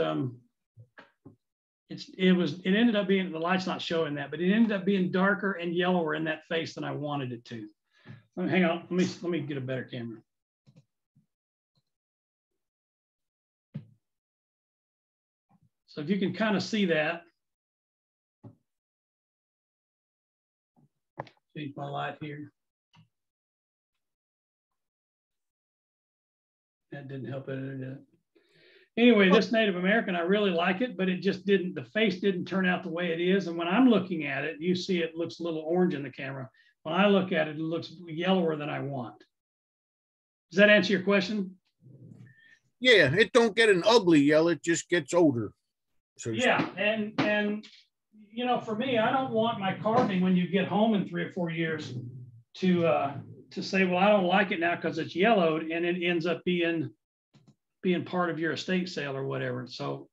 it ended up being, the light's not showing that, but it ended up being darker and yellower in that face than I wanted it to. Hang on, let me get a better camera. So if you can kind of see that. Change my light here. That didn't help it, did it? Anyway, this Native American, I really like it, but it just didn't, the face didn't turn out the way it is. And when I'm looking at it, you see it looks a little orange in the camera. When I look at it, it looks yellower than I want. Does that answer your question? Yeah, it don't get an ugly yellow, it just gets older. So yeah, and for me, I don't want my carving when you get home in 3 or 4 years to say, well, I don't like it now because it's yellowed, and it ends up being part of your estate sale or whatever. So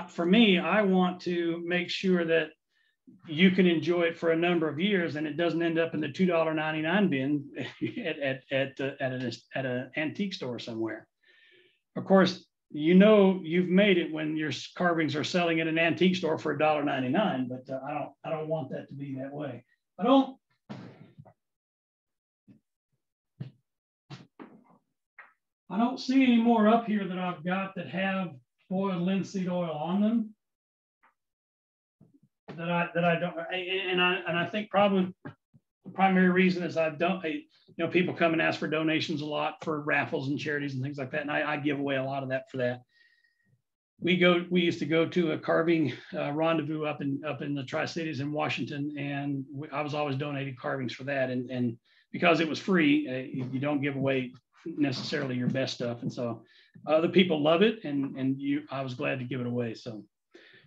for me, I want to make sure that you can enjoy it for a number of years, and it doesn't end up in the $2.99 bin at an antique store somewhere. Of course, you've made it when your carvings are selling at an antique store for $1.99, but I don't want that to be that way. I don't see any more up here that I've got that have boiled linseed oil on them. That I don't, and I think probably the primary reason is people come and ask for donations a lot for raffles and charities and things like that, and I give away a lot of that for that. We used to go to a carving rendezvous up in the Tri-Cities in Washington, and I was always donating carvings for that, and because it was free, you don't give away necessarily your best stuff, and so other people love it, and I was glad to give it away. So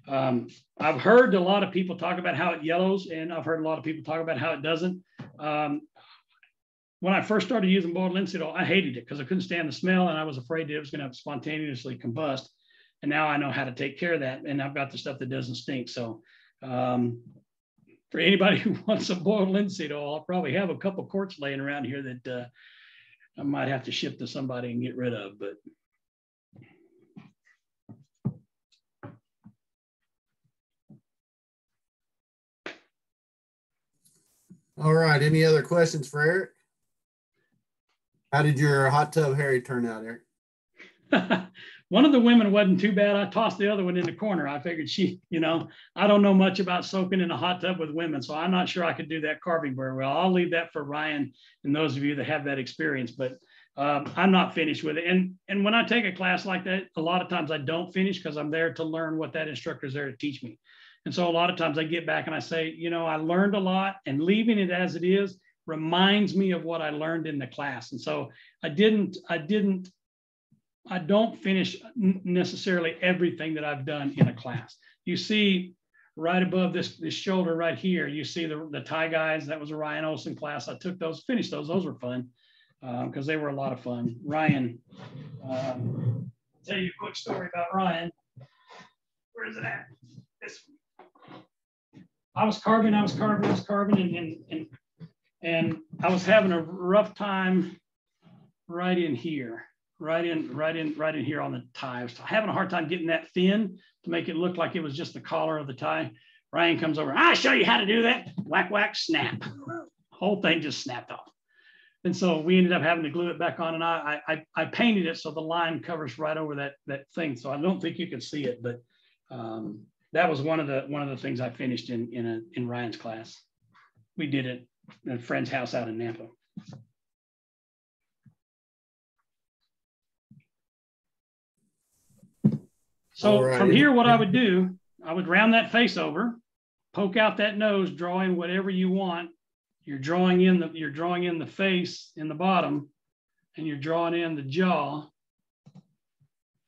I've heard a lot of people talk about how it yellows, and I've heard a lot of people talk about how it doesn't. When I first started using boiled linseed oil, I hated it because I couldn't stand the smell, and I was afraid that it was going to spontaneously combust. And now I know how to take care of that. And I've got the stuff that doesn't stink. So for anybody who wants some boiled linseed oil, I'll probably have a couple quarts laying around here that I might have to ship to somebody and get rid of, but. All right. Any other questions for Eric? How did your hot tub Harry turn out, Eric? One of the women wasn't too bad. I tossed the other one in the corner. I figured she, you know, I don't know much about soaking in a hot tub with women, so I'm not sure I could do that carving very well. I'll leave that for Ryan and those of you that have that experience, but I'm not finished with it. And when I take a class like that, a lot of times I don't finish because I'm there to learn what that instructor is there to teach me. And so a lot of times I get back and I say, you know, I learned a lot, and leaving it as it is reminds me of what I learned in the class. And so I don't finish necessarily everything that I've done in a class. You see right above this shoulder right here, you see the tie guys. That was a Ryan Olson class. I took those, finished those. Those were fun because they were a lot of fun. Ryan, I'll tell you a quick story about Ryan. Where is it at? This one. I was carving, and I was having a rough time right in here. Right in here on the tie. I was having a hard time getting that thin to make it look like it was just the collar of the tie. Ryan comes over, I'll show you how to do that. Whack, whack, snap. Whole thing just snapped off. And so we ended up having to glue it back on, and I painted it so the line covers right over that thing. So I don't think you can see it, but that was one of the things I finished in Ryan's class. We did it at a friend's house out in Nampa. So right. From here, what I would do, I would round that face over, poke out that nose, draw in whatever you want. You're drawing in the face in the bottom, and you're drawing in the jaw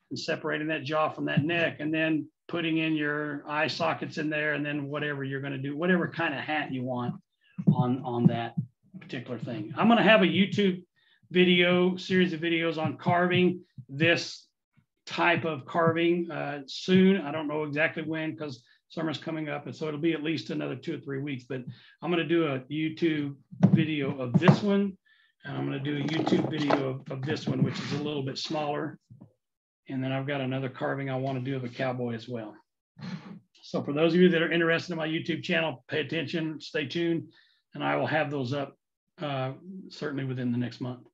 and separating that jaw from that neck, and then putting in your eye sockets in there, and then whatever you're going to do, whatever kind of hat you want on that particular thing. I'm going to have a YouTube series of videos on carving this type of carving soon. I don't know exactly when because summer's coming up, and so it'll be at least another 2 or 3 weeks, but I'm going to do a YouTube video of this one, and I'm going to do a YouTube video of this one, which is a little bit smaller, and then I've got another carving I want to do of a cowboy as well. So for those of you that are interested in my YouTube channel, pay attention, stay tuned, and I will have those up certainly within the next month.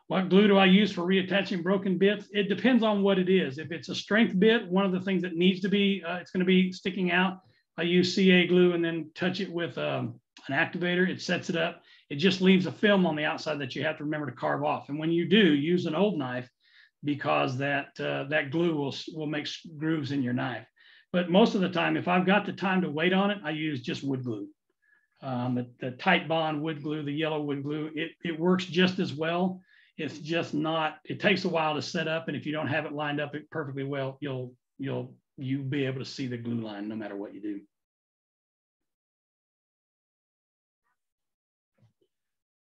What glue do I use for reattaching broken bits? It depends on what it is. If it's a strength bit, one of the things that needs to be, it's going to be sticking out. I use CA glue and then touch it with an activator. It sets it up. It just leaves a film on the outside that you have to remember to carve off. And when you do, use an old knife because that glue will make grooves in your knife. But most of the time, if I've got the time to wait on it, I use just wood glue. The tight bond wood glue, the yellow wood glue, it works just as well. It's just not, it takes a while to set up. And if you don't have it lined up perfectly well, you'll be able to see the glue line no matter what you do.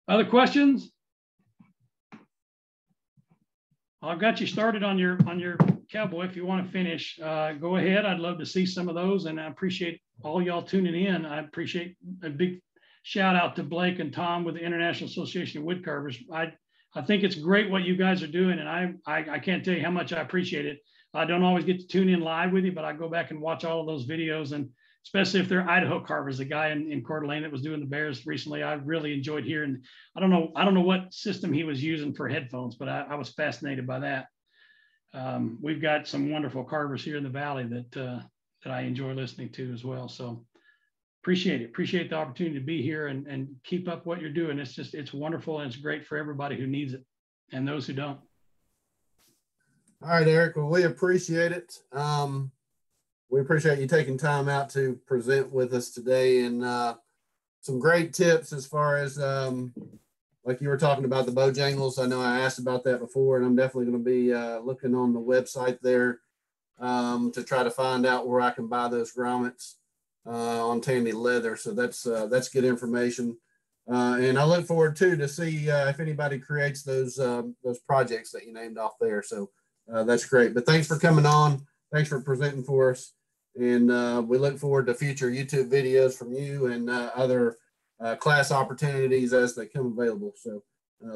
Other questions? I've got you started on your cowboy. If you want to finish, go ahead. I'd love to see some of those, and I appreciate all y'all tuning in. I appreciate a big shout out to Blake and Tom with the International Association of Woodcarvers. I think it's great what you guys are doing, and I can't tell you how much I appreciate it. I don't always get to tune in live with you, but I go back and watch all of those videos, and especially if they're Idaho carvers. The guy in Coeur d'Alene that was doing the bears recently, I really enjoyed hearing. I don't know what system he was using for headphones, but I was fascinated by that. We've got some wonderful carvers here in the valley that I enjoy listening to as well. So appreciate it. Appreciate the opportunity to be here and keep up what you're doing. It's wonderful, and it's great for everybody who needs it and those who don't. All right, Eric. Well, we appreciate it. We appreciate you taking time out to present with us today, and some great tips as far as like you were talking about the Bojangles. I know I asked about that before, and I'm definitely going to be looking on the website there to try to find out where I can buy those grommets on Tandy leather. So that's good information. And I look forward to see if anybody creates those projects that you named off there. So that's great. But thanks for coming on. Thanks for presenting for us. And we look forward to future YouTube videos from you and other class opportunities as they come available. So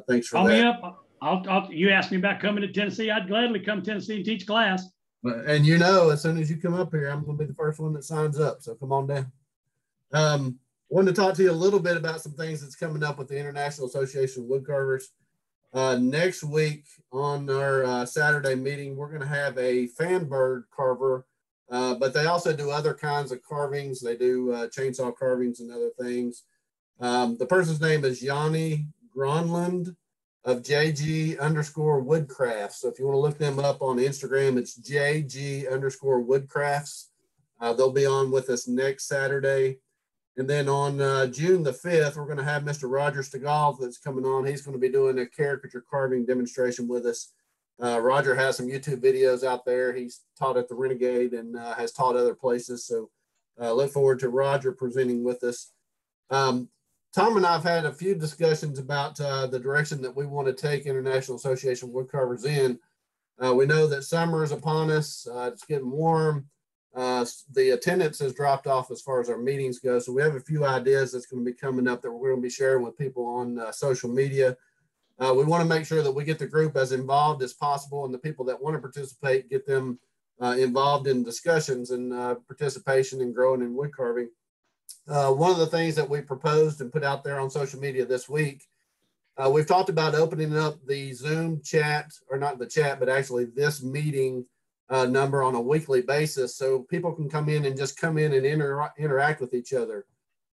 thanks for Call that. me up. You asked me about coming to Tennessee. I'd gladly come to Tennessee and teach class. And as soon as you come up here, I'm going to be the first one that signs up. So come on down. Wanted to talk to you a little bit about some things that's coming up with the International Association of Woodcarvers. Next week on our Saturday meeting, we're going to have a fan bird carver, but they also do other kinds of carvings. They do chainsaw carvings and other things. The person's name is Yanni Gronlund of JG_Woodcrafts. So if you want to look them up on Instagram, it's JG_Woodcrafts. They'll be on with us next Saturday. And then on June the 5th, we're going to have Mr. Roger Stegall that's coming on. He's going to be doing a caricature carving demonstration with us. Roger has some YouTube videos out there. He's taught at the Renegade and has taught other places. So look forward to Roger presenting with us. Tom and I have had a few discussions about the direction that we want to take International Association of Woodcarvers in. We know that summer is upon us. It's getting warm. The attendance has dropped off as far as our meetings go. So we have a few ideas that's going to be coming up that we're going to be sharing with people on social media. We want to make sure that we get the group as involved as possible, and the people that want to participate, get them involved in discussions and participation and growing in wood carving. One of the things that we proposed and put out there on social media this week, we've talked about opening up the Zoom chat, or not the chat, but actually this meeting number on a weekly basis, so people can come in and interact with each other.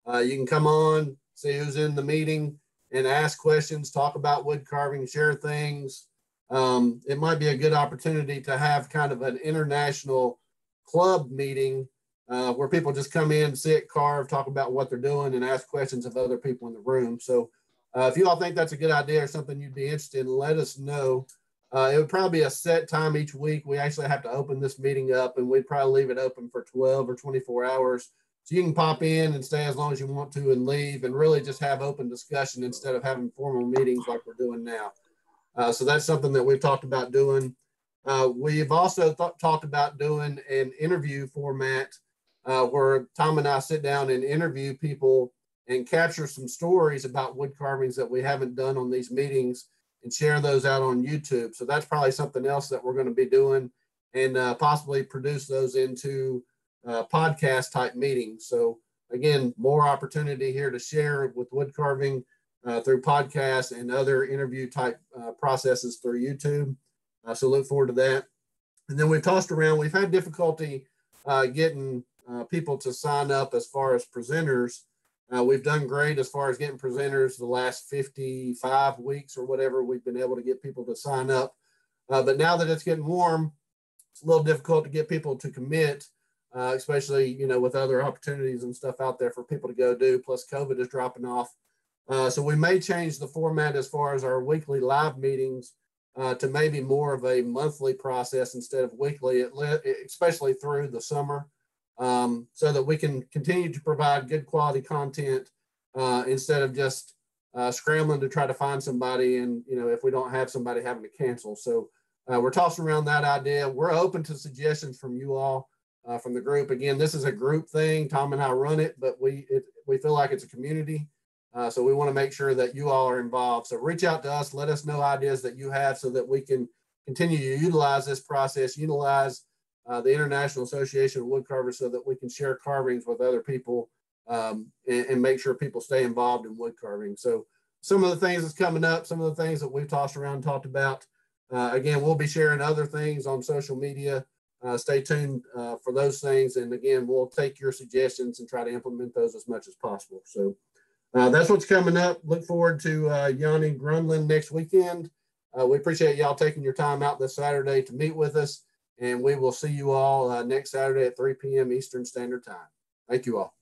You can come on, see who's in the meeting, and ask questions, talk about wood carving, share things. It might be a good opportunity to have kind of an international club meeting where people just come in, sit, carve, talk about what they're doing, and ask questions of other people in the room. So if you all think that's a good idea or something you'd be interested in, let us know. It would probably be a set time each week. We actually have to open this meeting up, and we'd probably leave it open for 12 or 24 hours. So you can pop in and stay as long as you want to and leave, and really just have open discussion instead of having formal meetings like we're doing now. So that's something that we've talked about doing. We've also talked about doing an interview format where Tom and I sit down and interview people and capture some stories about wood carvings that we haven't done on these meetings, and share those out on YouTube. So that's probably something else that we're going to be doing, and possibly produce those into podcast type meetings. So again, more opportunity here to share with wood carving through podcasts and other interview type processes through YouTube. So look forward to that. And then we've tossed around, we've had difficulty getting people to sign up as far as presenters. We've done great as far as getting presenters the last 55 weeks or whatever. We've been able to get people to sign up. But now that it's getting warm, it's a little difficult to get people to commit, especially, with other opportunities and stuff out there for people to go do. Plus COVID is dropping off. So we may change the format as far as our weekly live meetings to maybe more of a monthly process instead of weekly, especially through the summer. So that we can continue to provide good quality content instead of just scrambling to try to find somebody, and if we don't have somebody, having to cancel. So we're tossing around that idea. We're open to suggestions from you all, from the group. Again, this is a group thing. Tom and I run it, but we feel like it's a community. So we want to make sure that you all are involved. So reach out to us, let us know ideas that you have so that we can continue to utilize this process, utilize the International Association of Woodcarvers, so that we can share carvings with other people and make sure people stay involved in wood carving. So some of the things that's coming up, some of the things that we've tossed around and talked about. Again, we'll be sharing other things on social media. Stay tuned for those things. And again, we'll take your suggestions and try to implement those as much as possible. So that's what's coming up. Look forward to Yanni Grunland next weekend. We appreciate y'all taking your time out this Saturday to meet with us. And we will see you all next Saturday at 3 p.m. Eastern Standard Time. Thank you all.